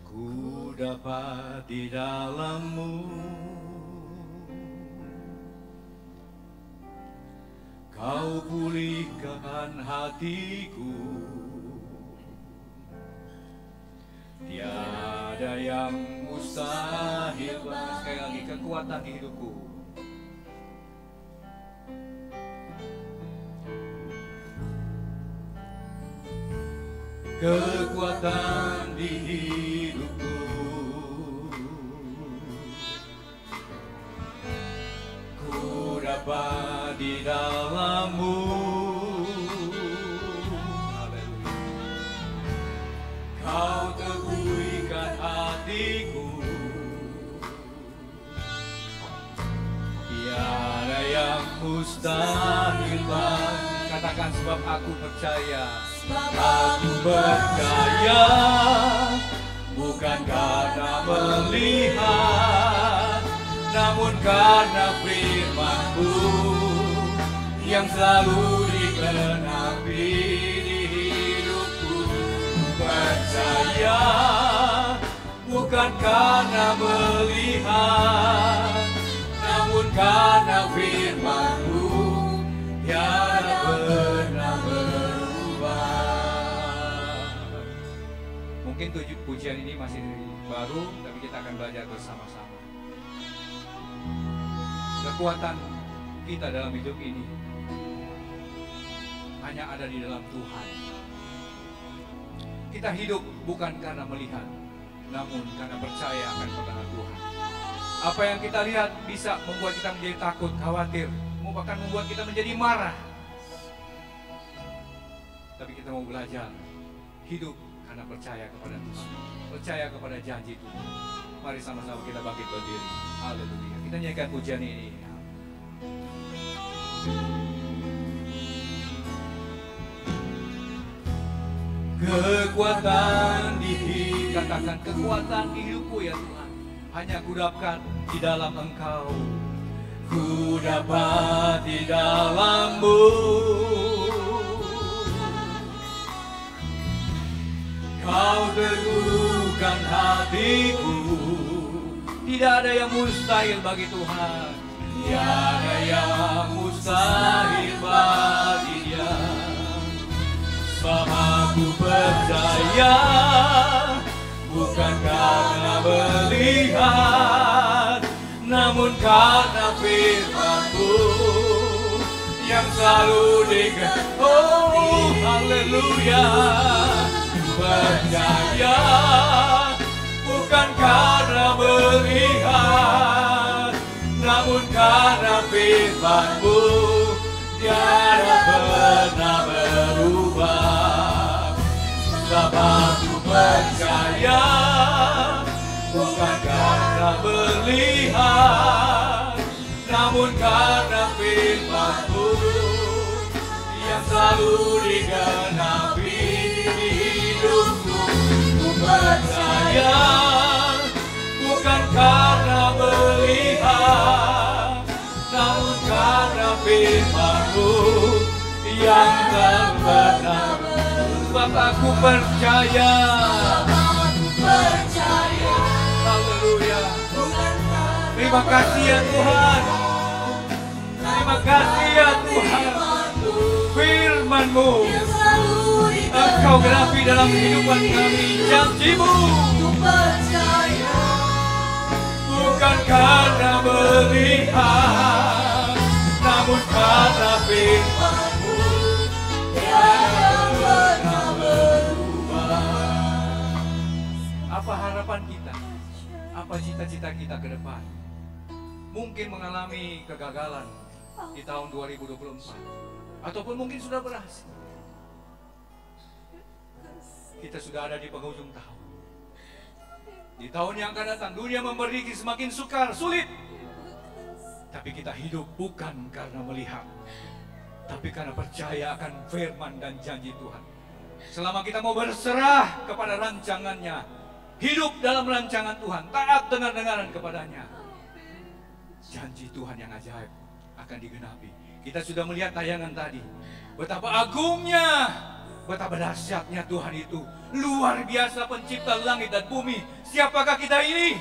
ku dapat di dalam-Mu. Kau pulihkan hatiku, tiada yang mustahil. Sekali lagi, kekuatan di hidupku. Kekuatan di hidupku, ku dapat di dalam-Mu. Haleluya. Kau teguhkan hatiku, tiada yang mustahil. Katakan, sebab aku percaya. Aku percaya, bukan karena melihat, namun karena firman-Mu yang selalu digenapi di hidupku. Percaya, bukan karena melihat, namun karena firman-Mu tiada pernah berubah. Mungkin pujian ini masih baru, tapi kita akan belajar bersama-sama. Kekuatan kita dalam hidup ini hanya ada di dalam Tuhan. Kita hidup bukan karena melihat, namun karena percaya akan kebenaran Tuhan. Apa yang kita lihat bisa membuat kita menjadi takut, khawatir, bahkan membuat kita menjadi marah. Tapi kita mau belajar hidup karena percaya kepada Tuhan, percaya kepada janji Tuhan. Mari sama-sama kita bangkit berdiri. Haleluya. Kita nyanyikan pujian ini. Kekuatan di hidup, katakan, kekuatan di hidupku ya Tuhan, hanya kudapatkan di dalam Engkau. Ku dapat di dalam-Mu. Kau teguhkan hatiku, tidak ada yang mustahil bagi Tuhan. Tiada yang mustahil bagi Dia. Sebab aku percaya, bukan karena melihat, namun karena firman-Mu yang selalu digenapi. Oh, haleluya. Percaya, bukan karena melihat, namun karena firman-Mu tiada pernah berubah. Sebab aku percaya, bukan karena melihat, namun karena firman-Mu yang selalu digenapi di hidupku. Ku percaya, bukan karena melihat, namun karena firman-Mu yang tak pernah. Sebab aku percaya, haleluya. Terima kasih ya Tuhan. Terima kasih ya Tuhan. Firman-Mu Engkau genapi dalam kehidupan kami. Janji-Mu bukan karena melihat, namun karena firman-Mu tiada pernah berubah. Apa harapan kita? Apa cita-cita kita ke depan? Mungkin mengalami kegagalan di tahun 2024, ataupun mungkin sudah berhasil. Kita sudah ada di penghujung tahun. Di tahun yang akan datang, dunia memberi semakin sukar, sulit. Tapi kita hidup bukan karena melihat, tapi karena percaya akan firman dan janji Tuhan. Selama kita mau berserah kepada rancangannya, hidup dalam rancangan Tuhan, taat dengar-dengaran kepadanya, janji Tuhan yang ajaib akan digenapi. Kita sudah melihat tayangan tadi, betapa agungnya, betapa dahsyatnya Tuhan itu. Luar biasa pencipta langit dan bumi. Siapakah kita ini?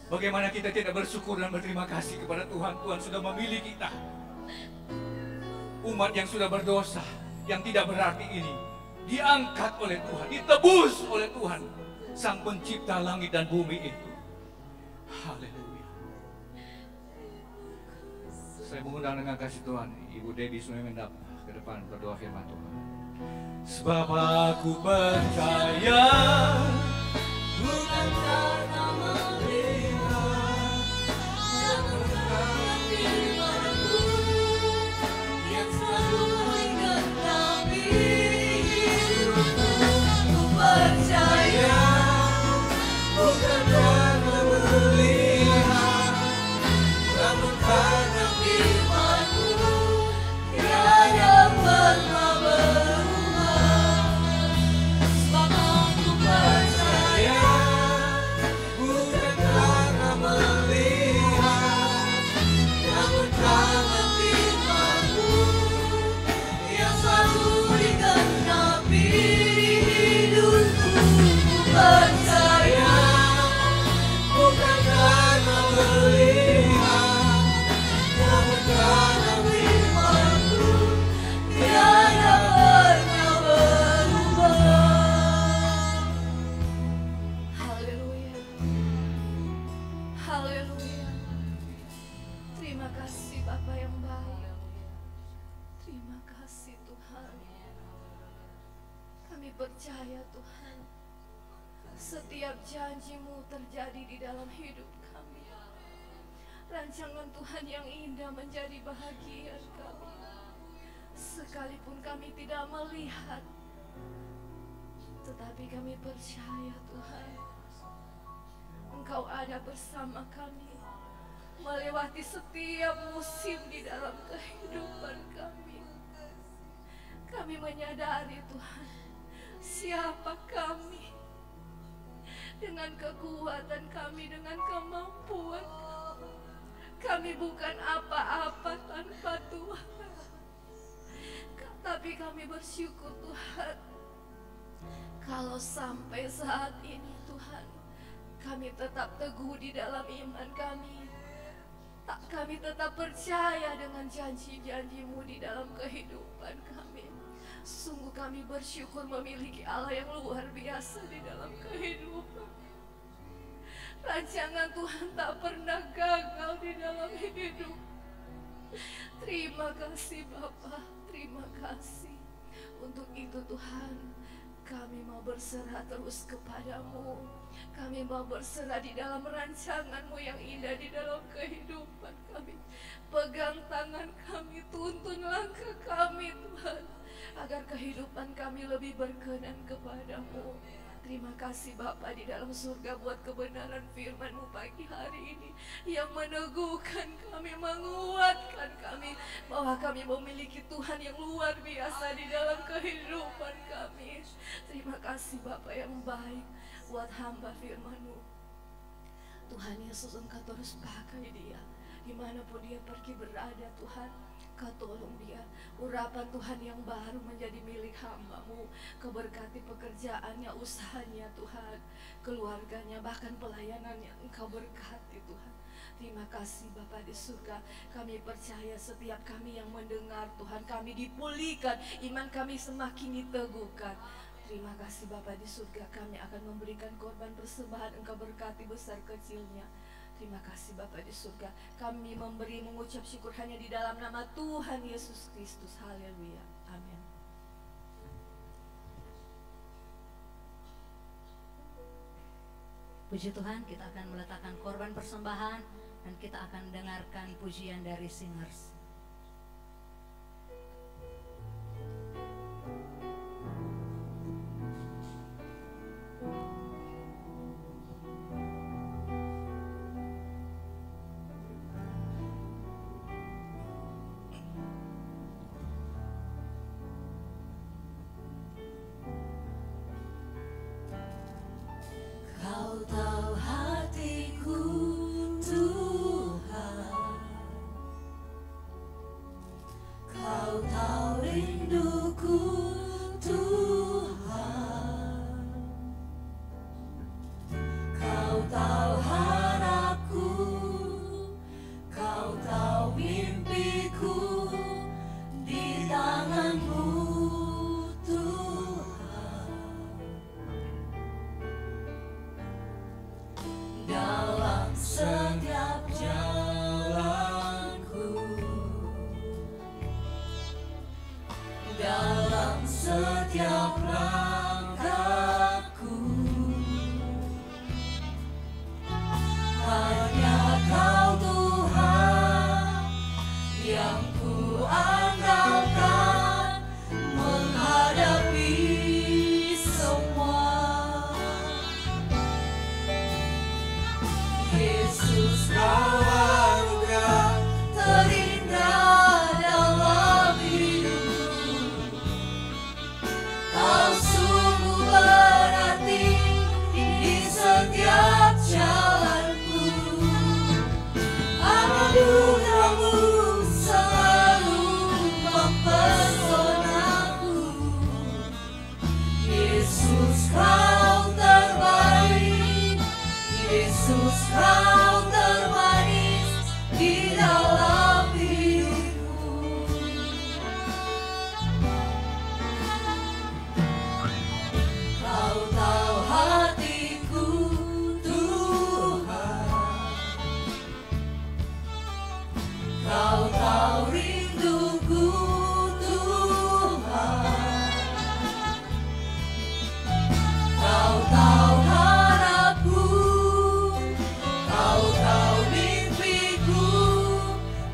Bagaimana kita tidak bersyukur dan berterima kasih kepada Tuhan. Tuhan sudah memilih kita, umat yang sudah berdosa, yang tidak berarti ini, diangkat oleh Tuhan, ditebus oleh Tuhan, Sang Pencipta langit dan bumi itu. Haleluya. Saya mengundang dengan kasih Tuhan Ibu Debbie Sumemendap ke depan berdoa firman Tuhan. Sebab aku percaya bukan karena melihat, namun karena firman-Mu yang selalu menggenapi hidupku. Ku percaya bukan karena melihat, namun karena firman-Mu tiada pernah berubah. Sebab aku percaya bukan karena melihat, namun karena firman-Mu yang selalu digenapi hidupku. Ku percaya bukan karena melihat, namun karena firman-Mu tiada pernah berubah. Haleluya. Haleluya. Terima kasih Bapa yang baik. Terima kasih Tuhan. Kami percaya Tuhan, setiap janji-Mu terjadi di dalam hidup kami. Rancangan Tuhan yang indah menjadi bahagian kami. Sekalipun kami tidak melihat, tetapi kami percaya Tuhan, Engkau ada bersama kami, melewati setiap musim di dalam kehidupan kami. Kami menyadari Tuhan, siapa kami, dengan kekuatan kami, dengan kemampuan kami bukan apa-apa tanpa Tuhan. Tapi kami bersyukur Tuhan, kalau sampai saat ini Tuhan, kami tetap teguh di dalam iman kami. Kami tetap percaya dengan janji-janji-Mu di dalam kehidupan kami. Sungguh kami bersyukur memiliki Allah yang luar biasa di dalam kehidupan. Rancangan Tuhan tak pernah gagal di dalam hidup. Terima kasih Bapa, terima kasih. Untuk itu Tuhan, kami mau berserah terus kepadamu. Kami mau berserah di dalam rancangan-Mu yang indah di dalam kehidupan kami. Pegang tangan kami, tuntun langkah kami Tuhan, agar kehidupan kami lebih berkenan kepadamu. Terima kasih Bapa di dalam surga buat kebenaran firman-Mu pagi hari ini, yang meneguhkan kami, menguatkan kami, bahwa kami memiliki Tuhan yang luar biasa di dalam kehidupan kami. Terima kasih Bapa yang baik buat hamba firman-Mu. Tuhan Yesus, Engkau terus pakai dia dimanapun dia pergi berada Tuhan. Kau tolong dia, urapan Tuhan yang baru menjadi milik hamba-Mu. Kau berkati pekerjaannya, usahanya Tuhan, keluarganya, bahkan pelayanannya. Engkau berkati Tuhan. Terima kasih Bapa di surga. Kami percaya setiap kami yang mendengar Tuhan, kami dipulihkan, iman kami semakin diteguhkan. Terima kasih Bapa di surga, kami akan memberikan korban persembahan. Engkau berkati besar kecilnya. Terima kasih Bapa di surga. Kami memberi, mengucap syukur hanya di dalam nama Tuhan Yesus Kristus. Haleluya. Amin. Puji Tuhan, kita akan meletakkan korban persembahan dan kita akan dengarkan pujian dari singers. yang ku andalkan menghadapi semua. Yesus, Kau anugerah terindah dalam hidupku. Kau sungguh berarti di setiap jalanku. Anugerah-Mu selalu mempesonaku. Yesus, Kau terbaik. Yesus, Kau termanis di dalam hidupku. Kau tahu hatiku, Tuhan. Kau tahu rinduku, Tuhan. Kau tahu harapku, Kau tahu mimpiku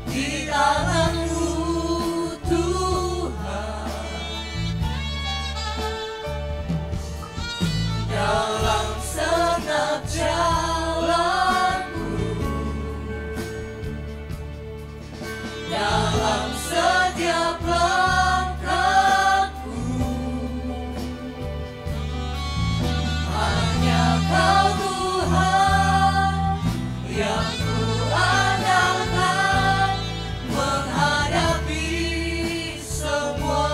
di tangan-Mu, Tuhan. Dalam segenap jalanku, dalam setiap langkahku, hanya Kau Tuhan yang ku andalkan menghadapi semua.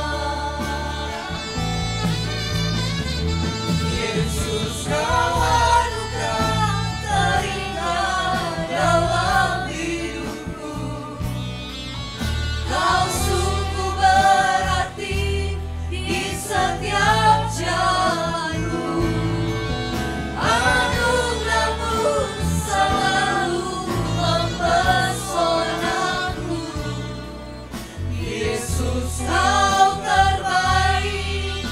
Yesus, Kau anugerah terindah dalam hidupku. Kau sungguh berarti di setiap jalanku. Anugerah-Mu selalu mempesonaku. Yesus, Kau terbaik.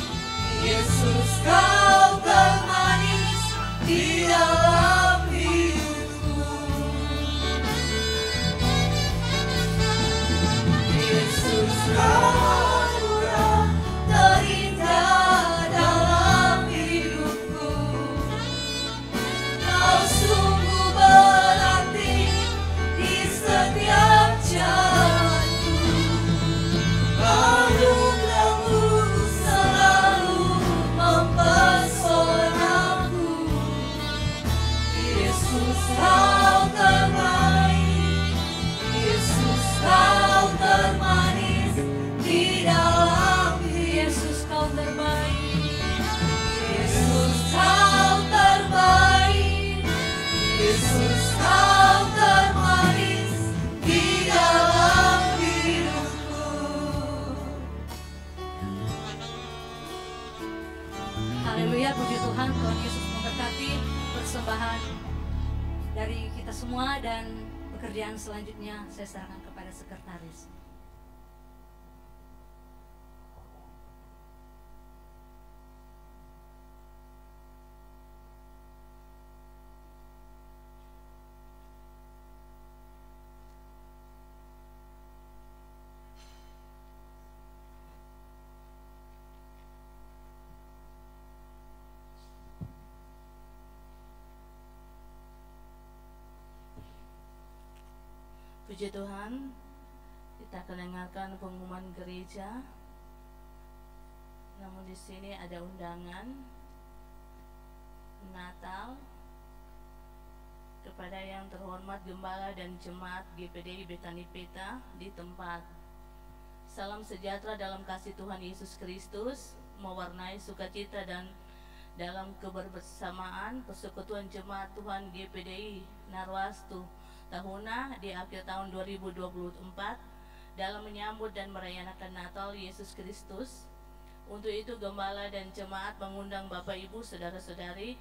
Yesus, Kau termanis di dalam hidupku. Yesus, Kau anugerah terindah dalam hidupku. Kau sungguh berarti di setiap jalanku. Anugerah-Mu selalu mempesonaku. Yesus, Kau terbaik. Yesus, Kau termanis di dalam Yesus, Kau terbaik. Yesus, Kau terbaik. Yesus, Kau termanis di dalam hidupku. Haleluya, puji Tuhan. Tuhan Yesus memberkati persembahan dari kita semua, dan pekerjaan selanjutnya saya serahkan kepada sekretaris. Puji Tuhan, kita akan dengarkan pengumuman gereja. Namun di sini ada undangan Natal kepada yang terhormat Gembala dan Jemaat GPDI Betani Peta di tempat. Salam sejahtera dalam kasih Tuhan Yesus Kristus mewarnai sukacita dan dalam kebersamaan persekutuan Jemaat Tuhan GPDI Narwastu Tahuna di akhir tahun 2024 dalam menyambut dan merayakan Natal Yesus Kristus. Untuk itu Gembala dan Jemaat mengundang Bapak Ibu Saudara-saudari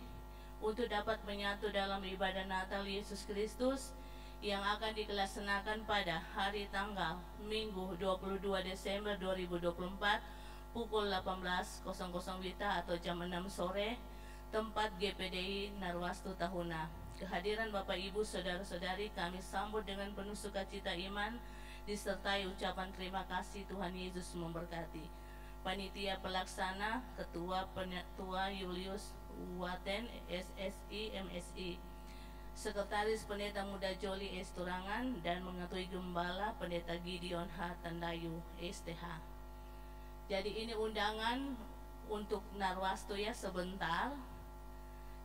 untuk dapat menyatu dalam ibadah Natal Yesus Kristus yang akan dilaksanakan pada hari tanggal Minggu 22 Desember 2024 pukul 18.00 WITA atau jam 6 sore, tempat GPDI Narwastu Tahuna. Kehadiran Bapak Ibu Saudara-saudari kami sambut dengan penuh sukacita iman disertai ucapan terima kasih. Tuhan Yesus memberkati. Panitia pelaksana, Ketua Penetua Julius Waten, SSI, MSI. Sekretaris Pendeta Muda Joli S. Turangan dan Mengetui Gembala Pendeta Gideon H. Tandayu, STH. Jadi ini undangan untuk Narwastu ya sebentar.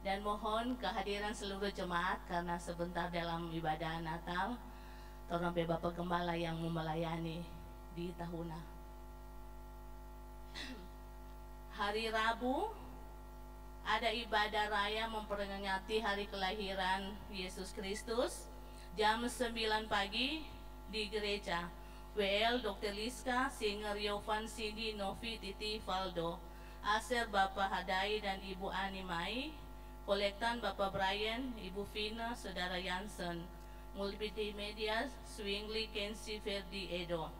Dan mohon kehadiran seluruh jemaat karena sebentar dalam ibadah Natal, tolong Bapak Gembala yang melayani di Tahuna. Hari Rabu ada ibadah raya memperingati hari kelahiran Yesus Kristus jam 9 pagi di gereja. WL Dr. Liska, Singer Yovan Cindy Novi Titi Valdo, Aser Bapak Hadai dan Ibu Ani Mai, kolektan Bapak Brian, Ibu Vina, Saudara Yansen, multimedia Swingli Kensi Ferdi Edo.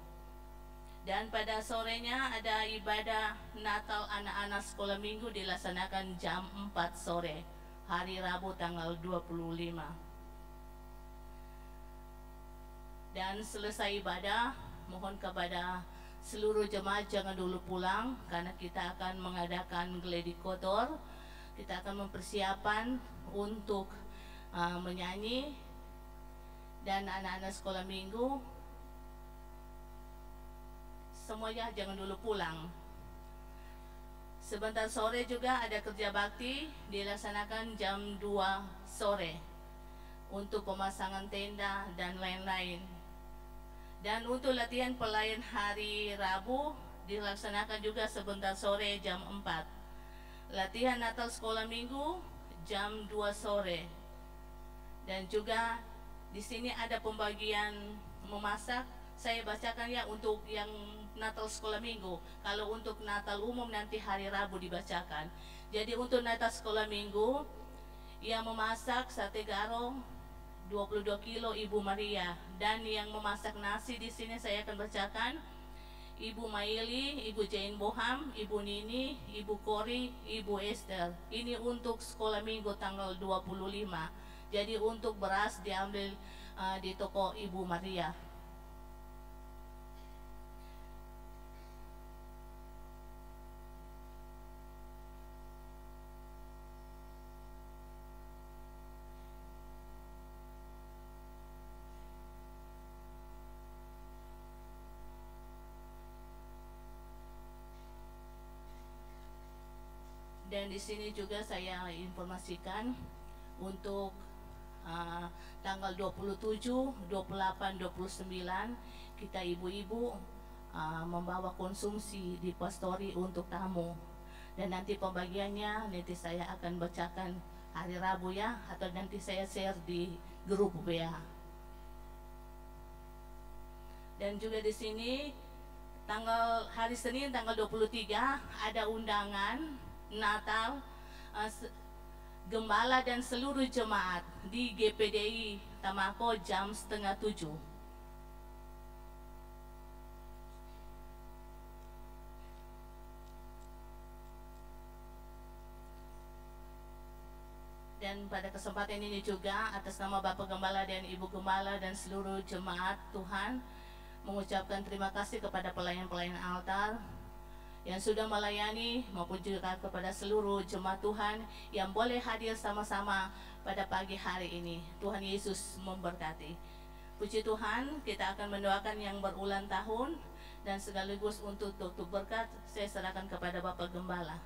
Dan pada sorenya ada ibadah Natal anak-anak sekolah minggu dilaksanakan jam 4 sore, hari Rabu tanggal 25. Dan selesai ibadah, mohon kepada seluruh jemaat jangan dulu pulang karena kita akan mengadakan gladi kotor. Kita akan mempersiapkan untuk menyanyi, dan anak-anak sekolah minggu semuanya jangan dulu pulang. Sebentar sore juga ada kerja bakti dilaksanakan jam 2 sore untuk pemasangan tenda dan lain-lain. Dan untuk latihan pelayan hari Rabu dilaksanakan juga sebentar sore jam 4. Latihan Natal sekolah minggu jam 2 sore. Dan juga di sini ada pembagian memasak. Saya bacakan ya untuk yang Natal sekolah minggu. Kalau untuk Natal umum nanti hari Rabu dibacakan. Jadi untuk Natal sekolah minggu yang memasak sate garong 22 kilo Ibu Maria, dan yang memasak nasi di sini saya akan bacakan Ibu Maili, Ibu Jane Boham, Ibu Nini, Ibu Kori, Ibu Esther. Ini untuk sekolah minggu tanggal 25. Jadi untuk beras diambil di toko Ibu Maria. Dan di sini juga saya informasikan untuk tanggal 27, 28, 29 kita ibu-ibu membawa konsumsi di pastori untuk tamu. Dan nanti pembagiannya nanti saya akan bacakan hari Rabu ya, atau nanti saya share di grup WA. Dan juga di sini hari Senin tanggal 23 ada undangan Natal Gembala dan seluruh jemaat di GPDI Tamako jam 6:30. Dan pada kesempatan ini juga atas nama Bapak Gembala dan Ibu Gembala dan seluruh jemaat Tuhan mengucapkan terima kasih kepada pelayan-pelayan altar yang sudah melayani, maupun juga kepada seluruh jemaat Tuhan yang boleh hadir sama-sama pada pagi hari ini. Tuhan Yesus memberkati. Puji Tuhan, kita akan mendoakan yang berulang tahun, dan sekaligus untuk tutup berkat saya serahkan kepada Bapak Gembala.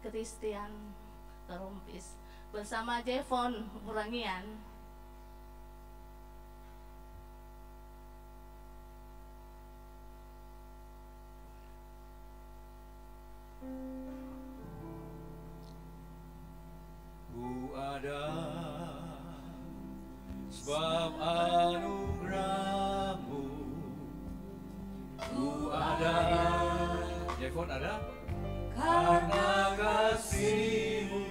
Christian Terumpis bersama Jevon Burangian. Ku ada sebab anugerahmu, ku ada. Jevon ada? Karena kasih-Mu,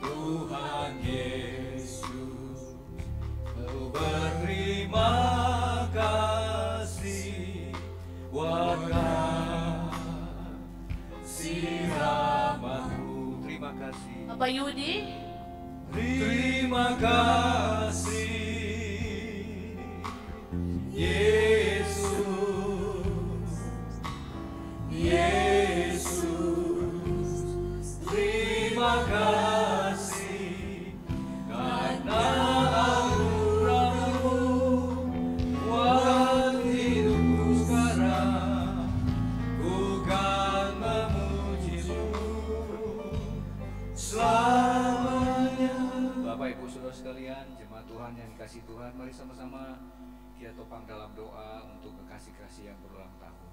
Tuhan Yesus, Ku berterima kasih buat kasih rahmat-Mu. Terima kasih. Bapak Yudi. Terima kasih Yesus, Yesus, terima kasih karena anugerah-Mu buat hidupku sekarang. Ku kan memuji-Mu selamanya. Bapak Ibu Saudara sekalian, jemaat Tuhan yang dikasihi Tuhan, mari sama-sama kita topang dalam doa untuk kekasih-kasih yang berulang tahun.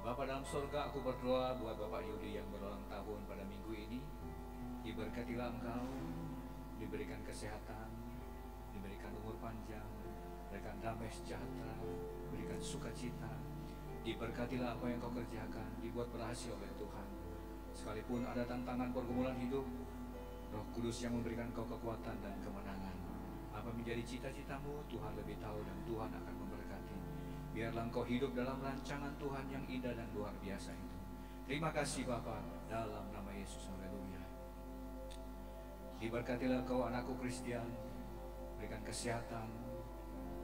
Bapa dalam surga, aku berdoa buat Bapak Yudi yang berulang tahun pada minggu ini. Diberkatilah Engkau, diberikan kesehatan, diberikan umur panjang, diberikan damai sejahtera, diberikan sukacita. Diberkatilah apa yang Kau kerjakan, dibuat berhasil oleh Tuhan. Sekalipun ada tantangan pergumulan hidup, Roh Kudus yang memberikan Kau kekuatan dan kemenangan. Apa menjadi cita-citamu, Tuhan lebih tahu dan Tuhan akan memberkati. Biarlah Engkau hidup dalam rancangan Tuhan yang indah dan luar biasa itu. Terima kasih Bapa, dalam nama Yesus, haleluya. Diberkatilah Kau anakku Kristian, berikan kesehatan,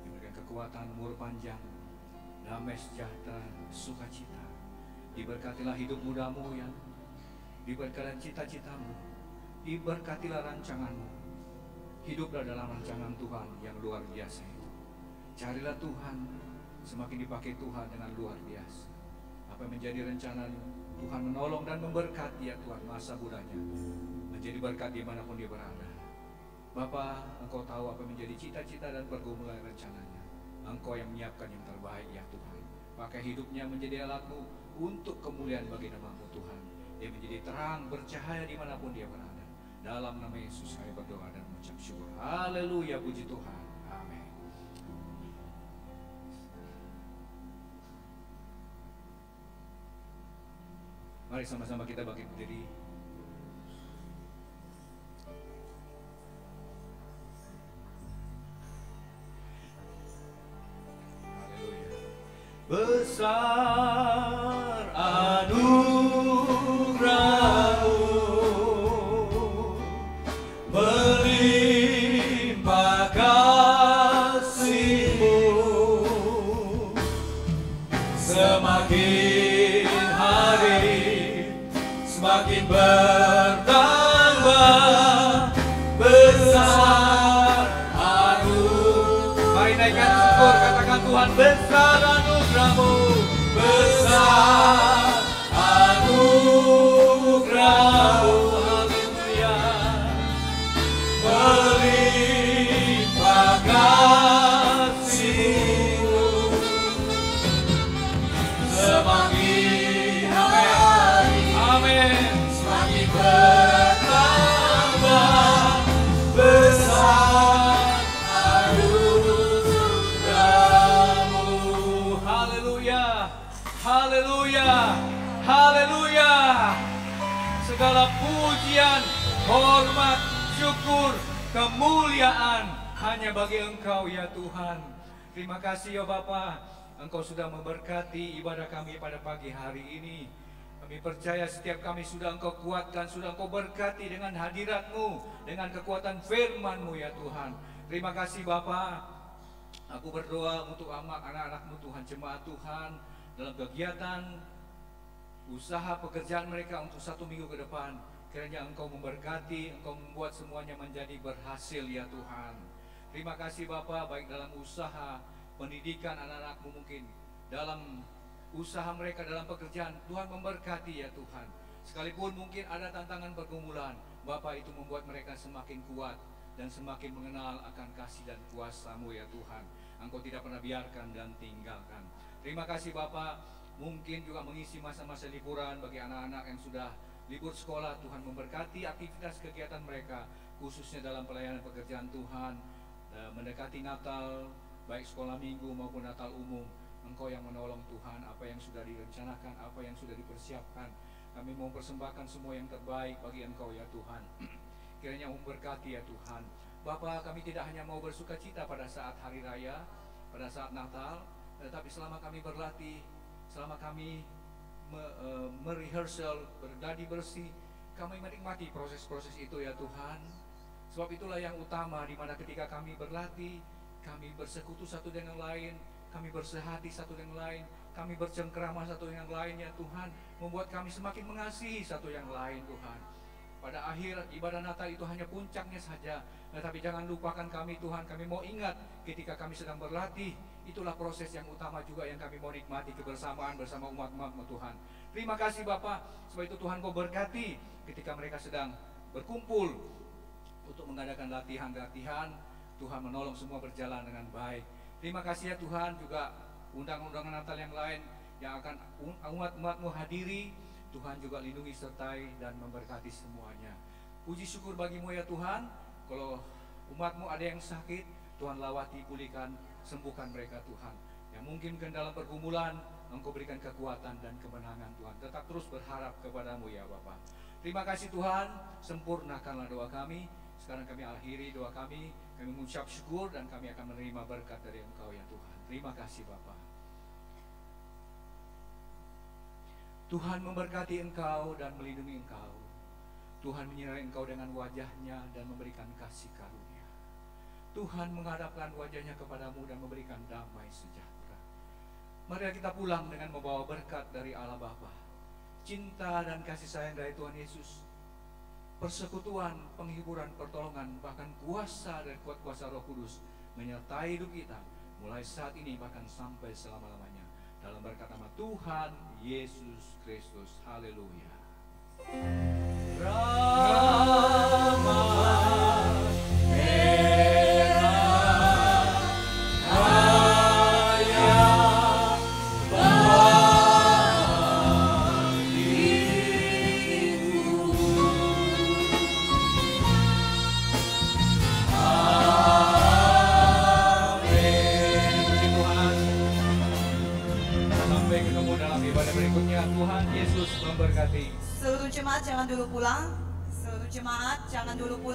diberikan kekuatan, umur panjang, damai sejahtera, sukacita. Diberkatilah hidup mudamu yang diberkatilah cita-citamu, diberkatilah rancanganmu. Hiduplah dalam rancangan Tuhan yang luar biasa itu. Carilah Tuhan, semakin dipakai Tuhan dengan luar biasa. Apa yang menjadi rencana Tuhan menolong dan memberkati ya Tuhan masa mudanya, menjadi berkat dimanapun dia berada. Bapa, Engkau tahu apa menjadi cita-cita dan pergumulan rencananya. Engkau yang menyiapkan yang terbaik ya Tuhan. Pakai hidupnya menjadi alat-Mu untuk kemuliaan bagi nama-Mu Tuhan. Dia menjadi terang, bercahaya dimanapun dia berada. Dalam nama Yesus saya berdoa dan mengucap syukur. Haleluya, puji Tuhan. Amin. Mari sama-sama kita bangkit berdiri. Haleluya. Besar anugerah-Mu, melimpah kasih-Mu, semakin hari semakin bertambah besar anugerah. Mari naikkan syukur, katakan Tuhan, besar anugerah-Mu, besar anugerah-Mu, haleluya. Melimpah kasih-Mu, semakin hari, amin, semakin bertambah besar anugerah-Mu. Haleluya, haleluya, haleluya. Segala pujian, hormat, syukur, kemuliaan hanya bagi Engkau ya Tuhan. Terima kasih ya Bapa, Engkau sudah memberkati ibadah kami pada pagi hari ini. Kami percaya setiap kami sudah Engkau kuatkan, sudah Engkau berkati dengan hadirat-Mu, dengan kekuatan firman-Mu ya Tuhan. Terima kasih Bapa. Aku berdoa untuk anak-anak-Mu Tuhan, jemaat Tuhan, dalam kegiatan usaha pekerjaan mereka untuk 1 minggu ke depan. Kiranya Engkau memberkati, Engkau membuat semuanya menjadi berhasil ya Tuhan. Terima kasih Bapa, baik dalam usaha pendidikan anak-anak-Mu, mungkin dalam usaha mereka, dalam pekerjaan, Tuhan memberkati ya Tuhan. Sekalipun mungkin ada tantangan pergumulan, Bapa, itu membuat mereka semakin kuat dan semakin mengenal akan kasih dan kuasa-Mu ya Tuhan. Engkau tidak pernah biarkan dan tinggalkan. Terima kasih Bapa, mungkin juga mengisi masa-masa liburan bagi anak-anak yang sudah libur sekolah. Tuhan memberkati aktivitas kegiatan mereka, khususnya dalam pelayanan pekerjaan Tuhan. Mendekati Natal, baik sekolah minggu maupun Natal umum, Engkau yang menolong Tuhan. Apa yang sudah direncanakan, apa yang sudah dipersiapkan, kami mau persembahkan semua yang terbaik bagi Engkau ya Tuhan. Kiranya memberkati ya Tuhan. Bapa, kami tidak hanya mau bersuka cita pada saat hari raya, pada saat Natal, tetapi selama kami berlatih, selama kami merehearsal, bergladi bersih, kami menikmati proses-proses itu ya Tuhan. Sebab itulah yang utama, di mana ketika kami berlatih, kami bersekutu satu dengan lain, kami bersehati satu dengan lain, kami bercengkerama satu dengan lain ya Tuhan, membuat kami semakin mengasihi satu yang lain Tuhan. Pada akhir ibadah Natal itu hanya puncaknya saja, tetapi jangan lupakan kami Tuhan. Kami mau ingat ketika kami sedang berlatih, itulah proses yang utama juga yang kami mau nikmati kebersamaan bersama umat-umat-Mu Tuhan. Terima kasih Bapa, sebab itu Tuhan Kau berkati ketika mereka sedang berkumpul untuk mengadakan latihan-latihan. Tuhan menolong semua berjalan dengan baik. Terima kasih ya Tuhan, juga undang-undangan Natal yang lain yang akan umat-umat-Mu hadiri, Tuhan juga lindungi, sertai, dan memberkati semuanya. Puji syukur bagi-Mu ya Tuhan. Kalau umat-Mu ada yang sakit, Tuhan lawati, pulihkan, sembuhkan mereka Tuhan. Yang mungkin dalam pergumulan, Engkau berikan kekuatan dan kemenangan Tuhan. Tetap terus berharap kepada-Mu ya Bapa. Terima kasih Tuhan, sempurnakanlah doa kami. Sekarang kami akhiri doa kami mengucap syukur, dan kami akan menerima berkat dari Engkau ya Tuhan. Terima kasih Bapa. Tuhan memberkati Engkau dan melindungi Engkau. Tuhan menyertai Engkau dengan wajah-Nya dan memberikan kasih karunia. Tuhan menghadapkan wajah-Nya kepadamu dan memberikan damai sejahtera. Mari kita pulang dengan membawa berkat dari Allah Bapa, cinta dan kasih sayang dari Tuhan Yesus, persekutuan, penghiburan, pertolongan, bahkan kuasa dan kuasa Roh Kudus menyertai hidup kita mulai saat ini bahkan sampai selama-lamanya. Dalam berkat nama Tuhan Yesus Kristus. Haleluya. Tuhan Yesus memberkati. Seluruh jemaat jangan dulu pulang. Seluruh jemaat jangan dulu pulang.